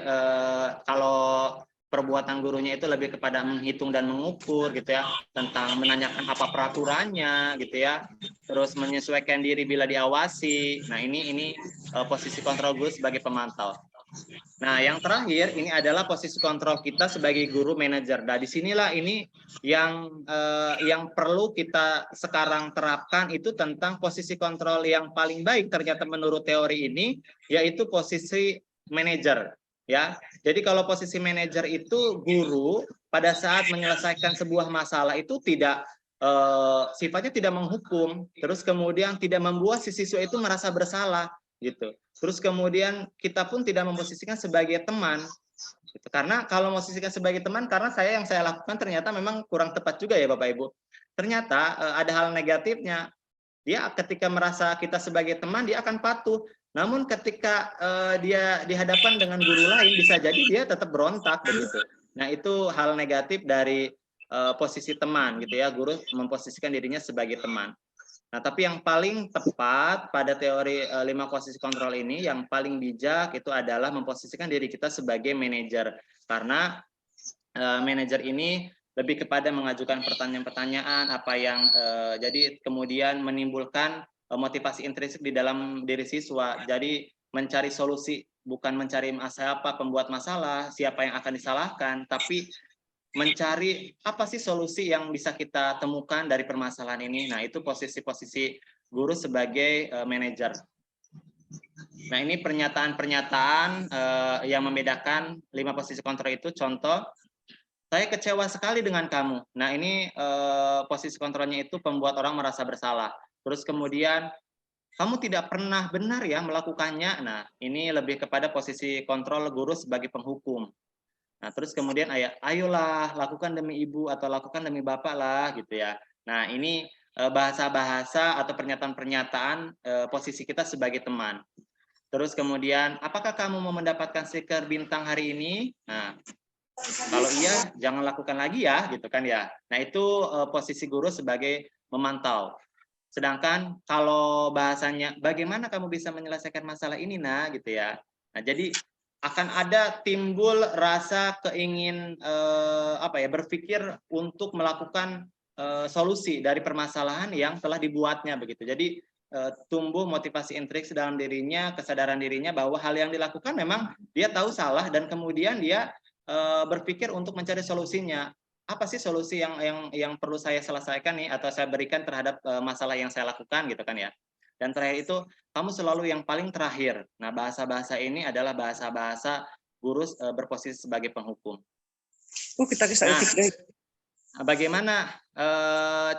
S2: kalau perbuatan gurunya itu lebih kepada menghitung dan mengukur gitu ya, tentang menanyakan apa peraturannya gitu ya, terus menyesuaikan diri bila diawasi. Nah ini posisi kontrol guru sebagai pemantau. Nah yang terakhir ini adalah posisi kontrol kita sebagai guru manajer. Nah disinilah ini yang perlu kita sekarang terapkan itu tentang posisi kontrol yang paling baik ternyata menurut teori ini, yaitu posisi manajer. Ya, jadi kalau posisi manajer itu guru pada saat menyelesaikan sebuah masalah itu tidak sifatnya tidak menghukum, terus kemudian tidak membuat si siswa itu merasa bersalah gitu. Terus kemudian kita pun tidak memposisikan sebagai teman, gitu. Karena kalau memposisikan sebagai teman, karena yang saya lakukan ternyata memang kurang tepat juga ya Bapak Ibu. Ternyata ada hal negatifnya. Dia ketika merasa kita sebagai teman, dia akan patuh. Namun ketika dia dihadapan dengan guru lain, bisa jadi dia tetap berontak begitu. Nah itu hal negatif dari posisi teman gitu ya, guru memposisikan dirinya sebagai teman. Nah tapi yang paling tepat pada teori 5 posisi kontrol ini, yang paling bijak itu adalah memposisikan diri kita sebagai manajer. Karena manajer ini lebih kepada mengajukan pertanyaan-pertanyaan apa yang jadi kemudian menimbulkan motivasi intrinsik di dalam diri siswa. Jadi mencari solusi, bukan mencari siapa pembuat masalah, siapa yang akan disalahkan, tapi mencari apa sih solusi yang bisa kita temukan dari permasalahan ini. Nah itu posisi-posisi guru sebagai manajer. Nah ini pernyataan-pernyataan yang membedakan 5 posisi kontrol itu. Contoh, saya kecewa sekali dengan kamu. Nah ini posisi kontrolnya itu pembuat orang merasa bersalah. Terus kemudian kamu tidak pernah benar ya melakukannya. Nah ini lebih kepada posisi kontrol guru sebagai penghukum. Nah terus kemudian ayolah lakukan demi ibu atau lakukan demi bapak lah gitu ya. Nah ini bahasa-bahasa atau pernyataan-pernyataan posisi kita sebagai teman. Terus kemudian apakah kamu mau mendapatkan stiker bintang hari ini? Nah kalau iya, jangan lakukan lagi ya, gitu kan ya. Nah itu posisi guru sebagai memantau. Sedangkan kalau bahasanya, bagaimana kamu bisa menyelesaikan masalah ini, nah, gitu ya. Nah jadi akan ada timbul rasa keingin berpikir untuk melakukan solusi dari permasalahan yang telah dibuatnya begitu. Jadi tumbuh motivasi intrinsik dalam dirinya, kesadaran dirinya bahwa hal yang dilakukan memang dia tahu salah dan kemudian dia berpikir untuk mencari solusinya. Apa sih solusi yang perlu saya selesaikan nih atau saya berikan terhadap masalah yang saya lakukan gitu kan ya. Dan terakhir itu kamu selalu yang paling terakhir. Nah, bahasa-bahasa ini adalah bahasa-bahasa guru berposisi sebagai penghukum. Nah, bagaimana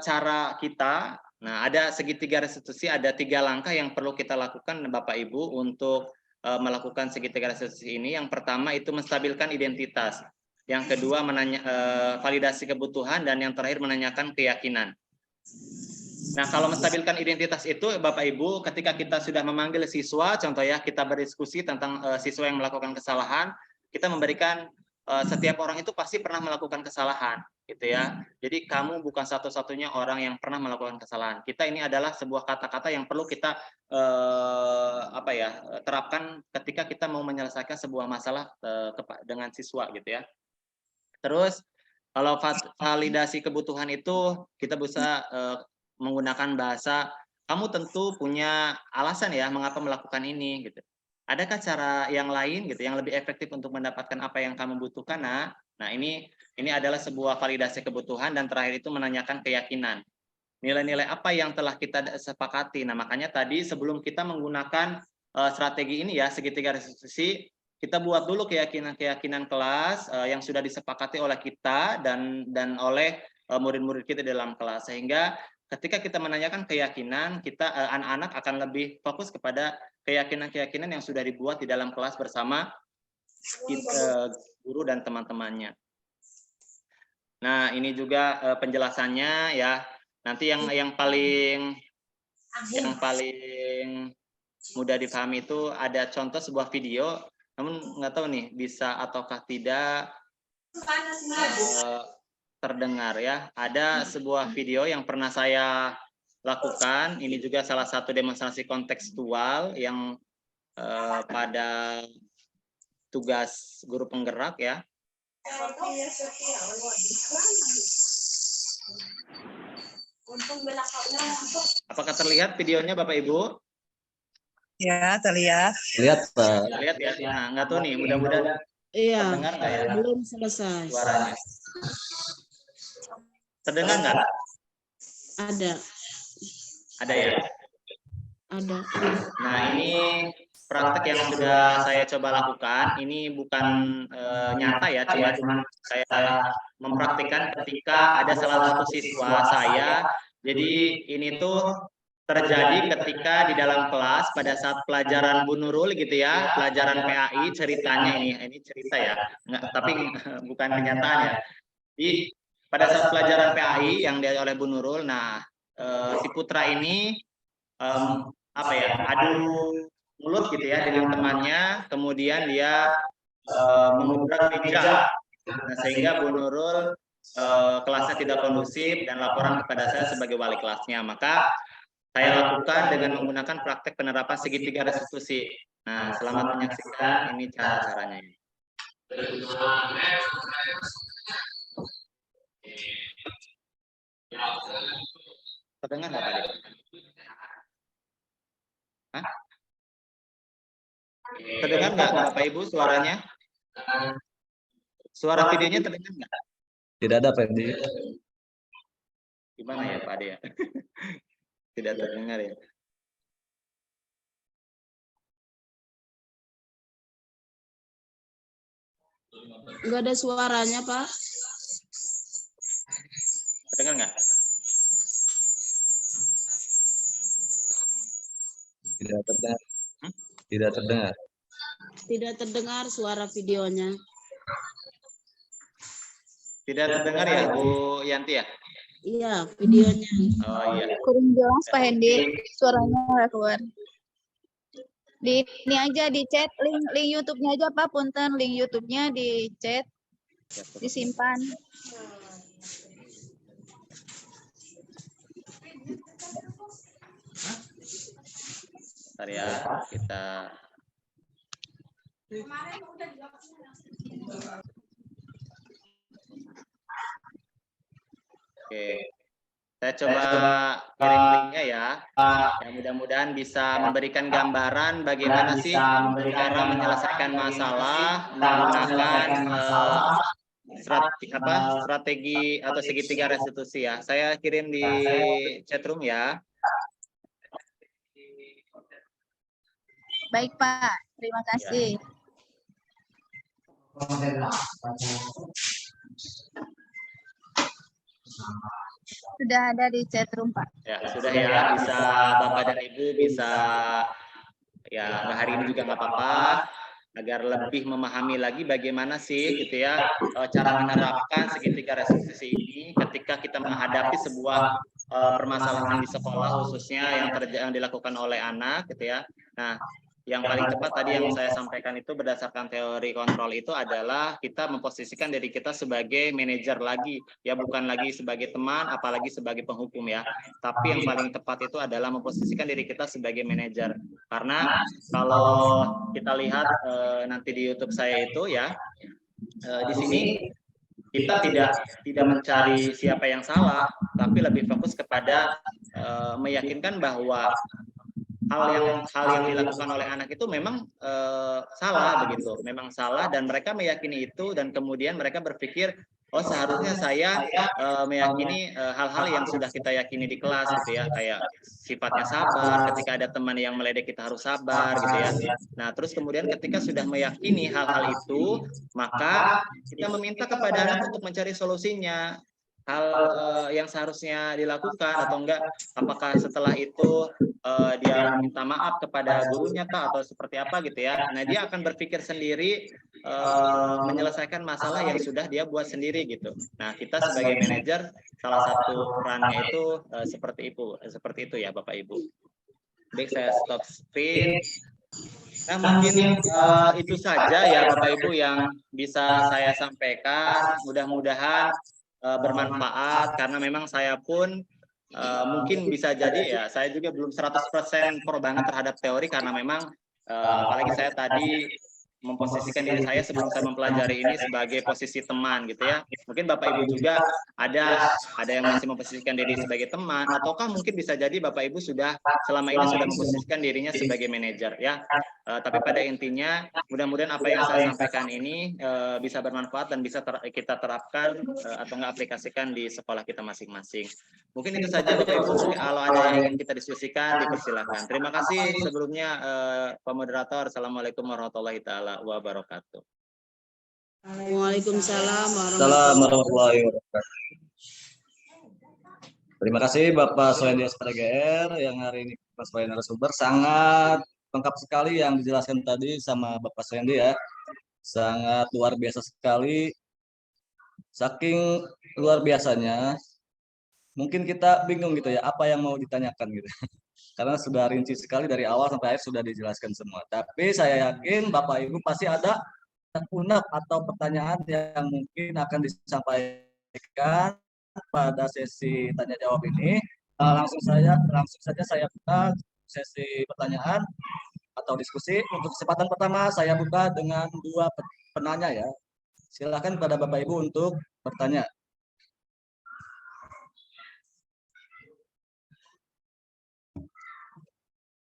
S2: cara kita? Nah, ada segitiga restitusi, ada 3 langkah yang perlu kita lakukan Bapak Ibu untuk melakukan segitiga restitusi ini. Yang pertama itu menstabilkan identitas. Yang kedua validasi kebutuhan, dan yang terakhir menanyakan keyakinan. Nah, kalau menstabilkan identitas itu Bapak Ibu, ketika kita sudah memanggil siswa, contoh ya, kita berdiskusi tentang siswa yang melakukan kesalahan, kita memberikan setiap orang itu pasti pernah melakukan kesalahan, gitu ya. Jadi kamu bukan satu-satunya orang yang pernah melakukan kesalahan. Kita ini adalah sebuah kata-kata yang perlu kita terapkan ketika kita mau menyelesaikan sebuah masalah dengan siswa, gitu ya. Terus kalau validasi kebutuhan itu kita bisa menggunakan bahasa, kamu tentu punya alasan ya mengapa melakukan ini gitu. adakah cara yang lain gitu yang lebih efektif untuk mendapatkan apa yang kamu butuhkan? Nah ini adalah sebuah validasi kebutuhan, dan terakhir itu menanyakan keyakinan. Nilai-nilai apa yang telah kita sepakati. Nah, makanya tadi sebelum kita menggunakan strategi ini ya, segitiga restitusi, kita buat dulu keyakinan-keyakinan kelas yang sudah disepakati oleh kita dan oleh murid-murid kita dalam kelas, sehingga ketika kita menanyakan keyakinan, kita anak-anak akan lebih fokus kepada keyakinan-keyakinan yang sudah dibuat di dalam kelas bersama kita, guru dan teman-temannya. Nah, ini juga penjelasannya ya. Nanti yang paling mudah dipahami itu ada contoh sebuah video, namun nggak tahu nih bisa ataukah tidak terdengar ya. Ada sebuah video yang pernah saya lakukan. Ini juga salah satu demonstrasi kontekstual yang pada tugas guru penggerak ya. Apakah terlihat videonya Bapak Ibu?
S6: Ya, terlihat.
S5: Lihat, Pak.
S2: Lihat ya. Nah, nggak tahu nih, mudah-mudahan terdengar nggak ya
S7: belum selesai.
S2: suaranya? Terdengar nggak?
S7: Ada,
S2: Ada ya.
S7: ada.
S2: Nah, ini praktek yang sudah saya coba lakukan. Ini bukan nyata ya, cuma saya mempraktikkan ketika ada salah satu siswa saya. Jadi ini tuh terjadi ketika di dalam kelas pada saat pelajaran Bu Nurul gitu ya, pelajaran PAI, ceritanya ini cerita ya, nggak, tapi bukan kenyataan ya. Di pada saat pelajaran PAI yang oleh Bu Nurul, nah si putra ini adu mulut gitu ya dengan temannya, kemudian dia mengubrak meja, nah, sehingga Bu Nurul kelasnya tidak kondusif dan laporan kepada saya sebagai wali kelasnya. Maka saya lakukan dengan menggunakan praktek penerapan segitiga restitusi. Nah, selamat menyaksikan, ini cara-caranya. Terdengar nggak Pak? Hah? Terdengar nggak Bapak Ibu suaranya? Suara videonya terdengar nggak?
S5: Tidak ada, Pak.
S2: Gimana ya Pak Ade ya? Tidak terdengar ya?
S7: Enggak ada suaranya, Pak.
S2: Terdengar nggak?
S5: Tidak terdengar. Tidak terdengar.
S7: Tidak terdengar suara videonya.
S2: Tidak terdengar ya Bu Yanti ya?
S7: Iya, videonya.
S2: Oh iya.
S8: Kurang jelas Pak Hendi, suaranya nggak keluar. Di ini aja di chat link YouTube-nya aja Pak, punten link YouTube-nya di chat, disimpan.
S2: Bentar ya, kita Oke, saya coba kirim linknya ya. Yang mudah-mudahan bisa memberikan gambaran bagaimana sih cara menyelesaikan masalah menggunakan strategi atau segitiga restitusi ya. Saya kirim di chatroom ya.
S8: Baik Pak, terima kasih. Sudah ada di chatroom Pak.
S2: Ya, sudah ya, bisa Bapak dan Ibu bisa ya hari ini juga nggak apa-apa, agar lebih memahami lagi bagaimana sih gitu ya cara menerapkan segitiga restitusi ini ketika kita menghadapi sebuah permasalahan di sekolah khususnya yang dilakukan oleh anak gitu ya. Nah, yang paling tepat tadi yang saya sampaikan itu berdasarkan teori kontrol itu adalah kita memposisikan diri kita sebagai manajer lagi, ya bukan lagi sebagai teman, apalagi sebagai penghukum ya. Tapi yang paling tepat itu adalah memposisikan diri kita sebagai manajer. Karena kalau kita lihat nanti di YouTube saya itu ya, di sini kita tidak mencari siapa yang salah, tapi lebih fokus kepada meyakinkan bahwa hal yang dilakukan oleh anak itu memang salah begitu, memang salah, dan mereka meyakini itu, dan kemudian mereka berpikir, oh seharusnya saya meyakini hal-hal yang sudah kita yakini di kelas gitu ya, kayak sifatnya sabar, ketika ada teman yang meledek kita harus sabar gitu ya. Nah terus kemudian ketika sudah meyakini hal-hal itu, maka kita meminta kepada anak untuk mencari solusinya. Hal yang seharusnya dilakukan atau enggak, apakah setelah itu dia minta maaf kepada gurunya kah atau seperti apa gitu ya. Nah dia akan berpikir sendiri menyelesaikan masalah yang sudah dia buat sendiri gitu. Nah kita sebagai manajer salah satu perannya itu seperti itu ya Bapak Ibu. Baik, saya stop screen. Nah mungkin itu saja ya Bapak Ibu yang bisa saya sampaikan. Mudah-mudahan bermanfaat, karena memang saya pun mungkin bisa jadi ya saya juga belum 100% pro banget terhadap teori, karena memang apalagi saya tadi memposisikan diri saya sebelum saya mempelajari ini sebagai posisi teman gitu ya. Mungkin Bapak Ibu juga ada yang masih memposisikan diri sebagai teman, ataukah mungkin bisa jadi Bapak Ibu sudah selama ini sudah memposisikan dirinya sebagai manajer ya. Tapi pada intinya mudah-mudahan apa yang saya sampaikan ini bisa bermanfaat dan bisa kita terapkan atau enggak aplikasikan di sekolah kita masing-masing. Mungkin itu saja Bapak Ibu. Kalau ada yang ingin kita diskusikan, dipersilakan. Terima kasih sebelumnya Pak Moderator. Assalamualaikum warahmatullahi taala wabarakatuh.
S7: Waalaikumsalam
S1: Warahmatullahi wabarakatuh. Terima kasih Bapak Soendi SPDGR yang hari ini sebagai narasumber, sangat lengkap sekali yang dijelaskan tadi sama Bapak Soendi ya. Sangat luar biasa sekali. Saking luar biasanya, mungkin kita bingung gitu ya, apa yang mau ditanyakan gitu. Karena sudah rinci sekali dari awal sampai akhir sudah dijelaskan semua. Tapi saya yakin Bapak Ibu pasti ada unek atau pertanyaan yang mungkin akan disampaikan pada sesi tanya jawab ini. Langsung saja saya buka sesi pertanyaan atau diskusi. Untuk kesempatan pertama saya buka dengan 2 penanya ya. Silakan pada Bapak Ibu untuk bertanya.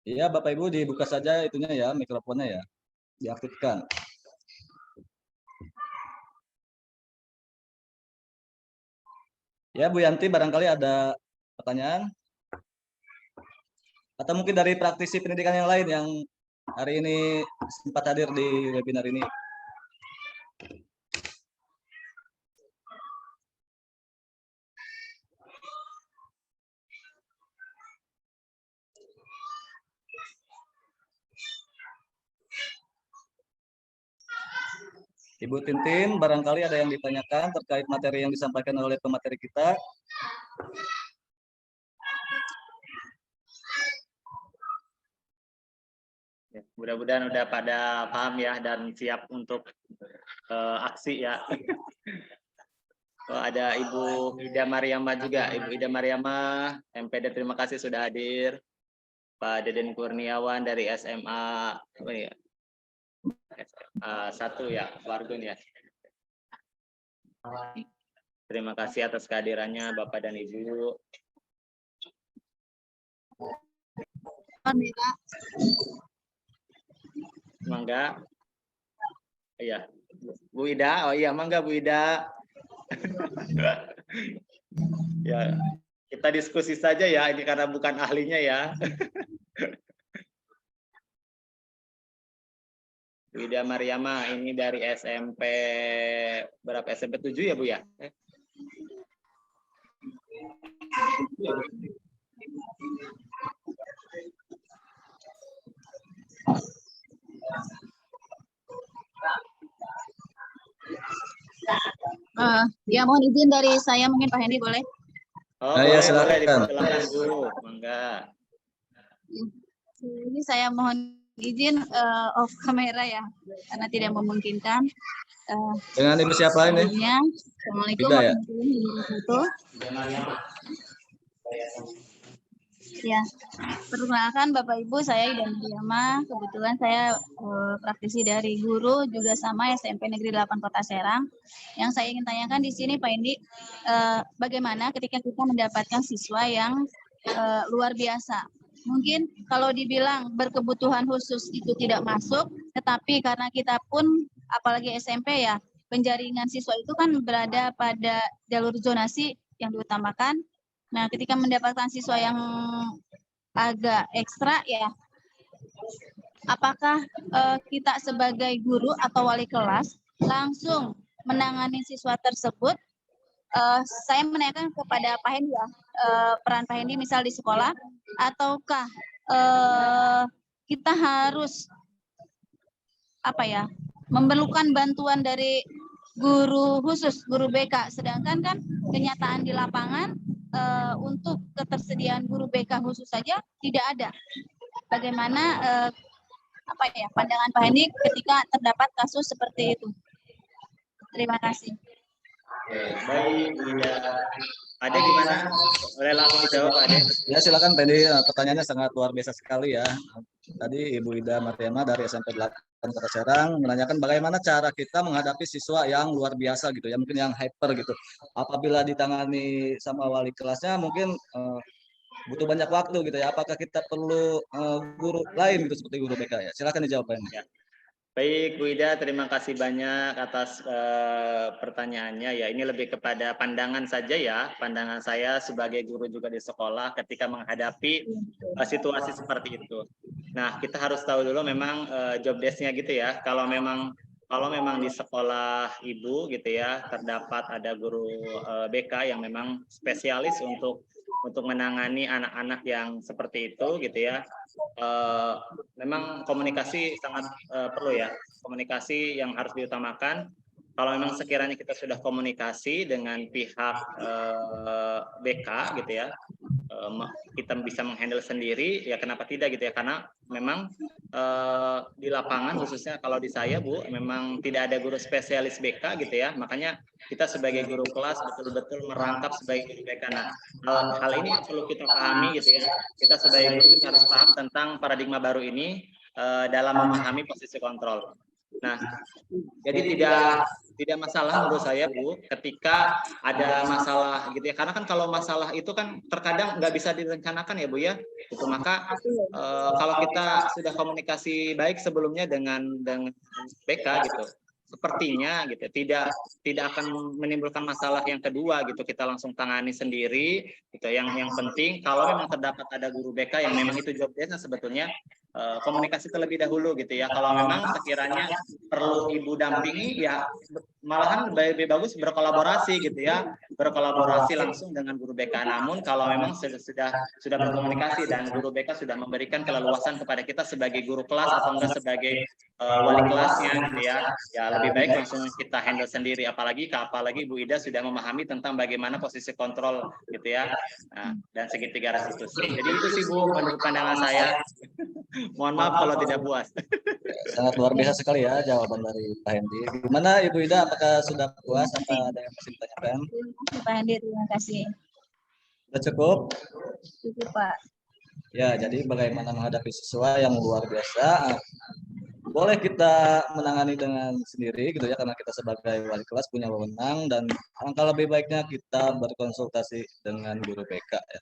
S1: Iya, Bapak Ibu dibuka saja itunya ya, mikrofonnya ya, diaktifkan. Ya, Bu Yanti, barangkali ada pertanyaan? Atau mungkin dari praktisi pendidikan yang lain yang hari ini sempat hadir di webinar ini. Ibu Tintin, barangkali ada yang ditanyakan terkait materi yang disampaikan oleh pemateri kita.
S2: Ya, mudah-mudahan udah pada paham ya dan siap untuk aksi ya. Oh, ada Ibu Ida Mariama juga. Ibu Ida Mariama, MPD, terima kasih sudah hadir. Pak Deden Kurniawan dari SMA ya? SMA 1 ya, Wargun ya. Terima kasih atas kehadirannya Bapak dan Ibu. Mangga. Iya. Bu Ida, oh iya mangga Bu Ida. Ya, kita diskusi saja ya, ini karena bukan ahlinya ya. Bu Ida Mariama ini dari SMP berapa, SMP 7 ya Bu ya?
S8: Ya mohon izin dari saya, mungkin Pak Hendy boleh?
S2: Oh,
S1: ya,
S2: silakan Bu, mangga.
S8: Ini saya mohon izin off kamera ya, karena tidak memungkinkan.
S1: Dengan Ibu siapa ini?
S8: Assalamualaikum
S1: Ida, ya?
S8: warahmatullahi wabarakatuh. Ya, perkenalkan Bapak Ibu, saya Ida Mariama. Kebetulan saya praktisi dari guru juga sama SMP Negeri 8 Kota Serang. Yang saya ingin tanyakan di sini Pak Indi, bagaimana ketika kita mendapatkan siswa yang luar biasa, Mungkin kalau dibilang berkebutuhan khusus itu tidak masuk, tetapi karena kita pun apalagi SMP ya, penjaringan siswa itu kan berada pada jalur zonasi yang diutamakan. Nah, ketika mendapatkan siswa yang agak ekstra ya, apakah kita sebagai guru atau wali kelas langsung menangani siswa tersebut? Saya menanyakan kepada Pak Hendi ya, peran Pak Hendi misal di sekolah, ataukah kita harus memerlukan bantuan dari guru khusus, guru BK, sedangkan kan kenyataan di lapangan untuk ketersediaan guru BK khusus saja tidak ada. Bagaimana pandangan Pak Hendi ketika terdapat kasus seperti itu? Terima kasih.
S2: Baik, Ade gimana? Boleh langsung dijawab, Ade?
S1: Ya silakan Pendi, pertanyaannya sangat luar biasa sekali ya. Tadi Ibu Ida Mariama dari SMP 8 Kota Serang menanyakan bagaimana cara kita menghadapi siswa yang luar biasa gitu ya, mungkin yang hyper gitu. Apabila ditangani sama wali kelasnya mungkin butuh banyak waktu gitu ya. Apakah kita perlu guru lain gitu seperti guru BK ya? Silakan dijawab Pendi.
S2: Ya. Baik, Bu Ida, terima kasih banyak atas pertanyaannya. Ya, ini lebih kepada pandangan saja ya, pandangan saya sebagai guru juga di sekolah ketika menghadapi situasi seperti itu. Nah, kita harus tahu dulu memang job desk-nya gitu ya. Kalau memang di sekolah ibu gitu ya, terdapat ada guru BK yang memang spesialis untuk menangani anak-anak yang seperti itu gitu ya. Memang komunikasi sangat perlu ya, komunikasi yang harus diutamakan. Kalau memang sekiranya kita sudah komunikasi dengan pihak BK gitu ya, kita bisa menghandle sendiri ya, kenapa tidak gitu ya, karena memang di lapangan khususnya kalau di saya Bu, memang tidak ada guru spesialis BK gitu ya, makanya kita sebagai guru kelas betul-betul merangkap sebagai guru BK. Nah, hal ini yang perlu kita pahami gitu ya, kita sebagai guru kita harus paham tentang paradigma baru ini dalam memahami posisi kontrol. Nah, jadi tidak masalah menurut saya Bu, ketika ada masalah gitu ya, karena kan kalau masalah itu kan terkadang nggak bisa direncanakan ya Bu ya, itu maka kalau kita sudah komunikasi baik sebelumnya dengan BK gitu, sepertinya gitu tidak akan menimbulkan masalah yang kedua gitu, kita langsung tangani sendiri gitu. Yang penting kalau memang terdapat ada guru BK yang memang itu job desk sebetulnya komunikasi terlebih dahulu gitu ya. Kalau memang sekiranya perlu ibu dampingi ya malahan lebih bagus berkolaborasi gitu ya, berkolaborasi langsung dengan guru BK. Namun kalau memang sudah berkomunikasi dan guru BK sudah memberikan keleluasan kepada kita sebagai guru kelas atau enggak sebagai wali kelasnya gitu ya, ya lebih baik langsung kita handle sendiri. Apalagi Bu Ida sudah memahami tentang bagaimana posisi kontrol gitu ya, dan segitiga restitusi. Jadi itu sih Bu menurut pandangan saya. Mohon maaf kalau tidak puas.
S1: Sangat luar biasa sekali ya jawaban dari Pak Hendi. Gimana Ibu Ida, apakah sudah puas? Apa ada yang masih ditanyakan?
S8: Terima kasih Pak Hendi, terima kasih.
S1: Sudah cukup?
S8: Cukup Pak.
S1: Ya, jadi bagaimana menghadapi siswa yang luar biasa? Boleh kita menangani dengan sendiri gitu ya, karena kita sebagai wali kelas punya wewenang, dan alangkah lebih baiknya kita berkonsultasi dengan guru BK ya.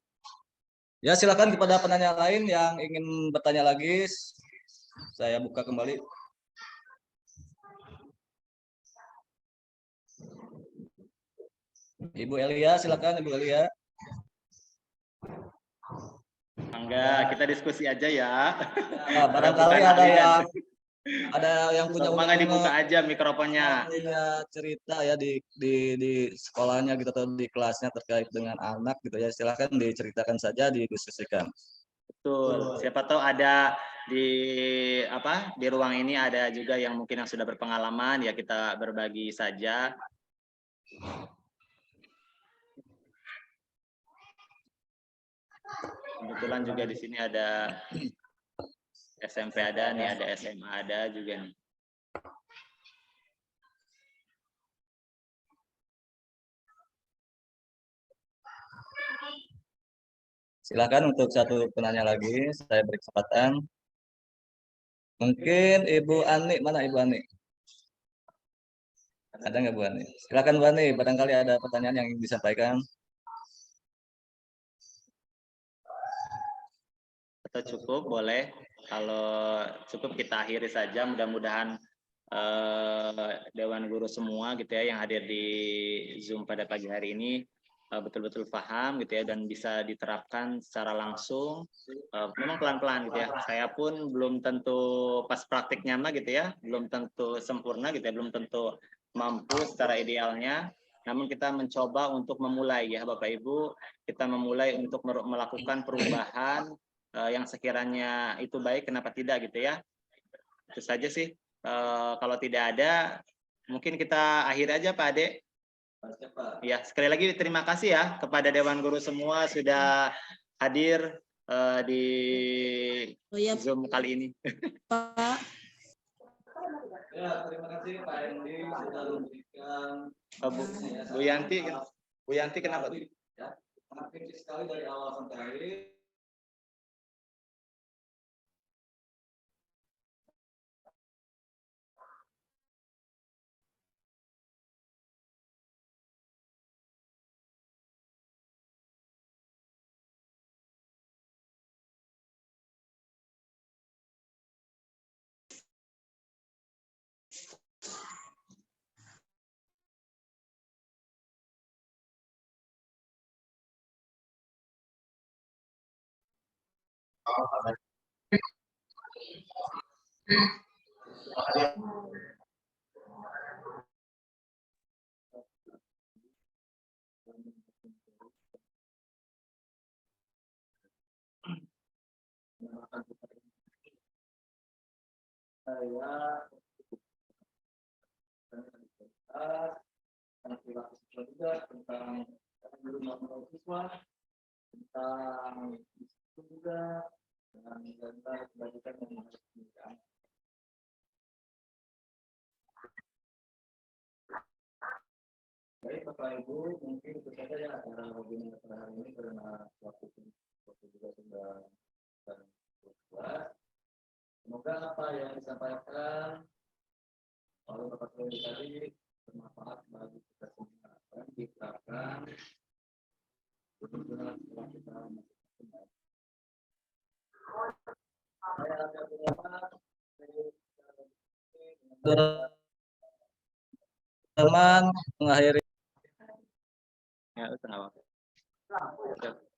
S1: Ya, silakan kepada penanya lain yang ingin bertanya lagi. Saya buka kembali. Ibu Elia, silakan Ibu Elia.
S2: Enggak, kita diskusi aja ya.
S1: Nah, barangkali ada yang punya
S2: Mangga dibuka aja mikrofonnya.
S1: Punya cerita ya di sekolahnya gitu atau di kelasnya terkait dengan anak gitu ya, silakan diceritakan saja, didiskusikan.
S2: Betul. Siapa tahu ada di ruang ini ada juga yang mungkin yang sudah berpengalaman ya, kita berbagi saja. Kebetulan juga di sini ada SMP ada nih, ada SMA ada juga nih.
S1: Silakan untuk satu penanya lagi, saya beri kesempatan. Mungkin Ibu Ani, mana Ibu Ani? Ada nggak Bu Ani? Silakan Bu Ani, barangkali ada pertanyaan yang ingin disampaikan.
S2: atau cukup boleh. Kalau cukup kita akhiri saja. Mudah-mudahan Dewan Guru semua gitu ya yang hadir di Zoom pada pagi hari ini betul-betul paham gitu ya dan bisa diterapkan secara langsung. Memang pelan-pelan gitu ya. Saya pun belum tentu pas praktiknya mah gitu ya, belum tentu sempurna gitu ya, belum tentu mampu secara idealnya. Namun kita mencoba untuk memulai ya Bapak Ibu, kita memulai untuk melakukan perubahan yang sekiranya itu baik, kenapa tidak gitu ya. Itu saja sih. Kalau tidak ada, mungkin kita akhir aja Pak Ade. Ya, sekali lagi terima kasih ya kepada Dewan Guru semua sudah hadir di
S7: Oh ya,
S2: Zoom kali ini.
S7: Pak.
S1: Ya, terima kasih Pak Endi sudah memberikan
S2: Bu Yanti kenapa?
S1: ya, sangat kritis sekali dari awal sampai akhir. Saya juga tentang guru mahasiswa, tentang itu juga dan tentang kebajikan yang harus diberikan. Baik Bapak Ibu, mungkin itu saja ya acara webinar pada hari ini karena waktu juga sudah berpuas. Semoga apa yang disampaikan oleh Bapak Guru tadi bermanfaat bagi kita semua dan diterapkan benar-benar setelah kita masuk kembali. Saya ada beberapa
S5: Teman mengakhiri
S2: Ya, itu nggak apa-apa.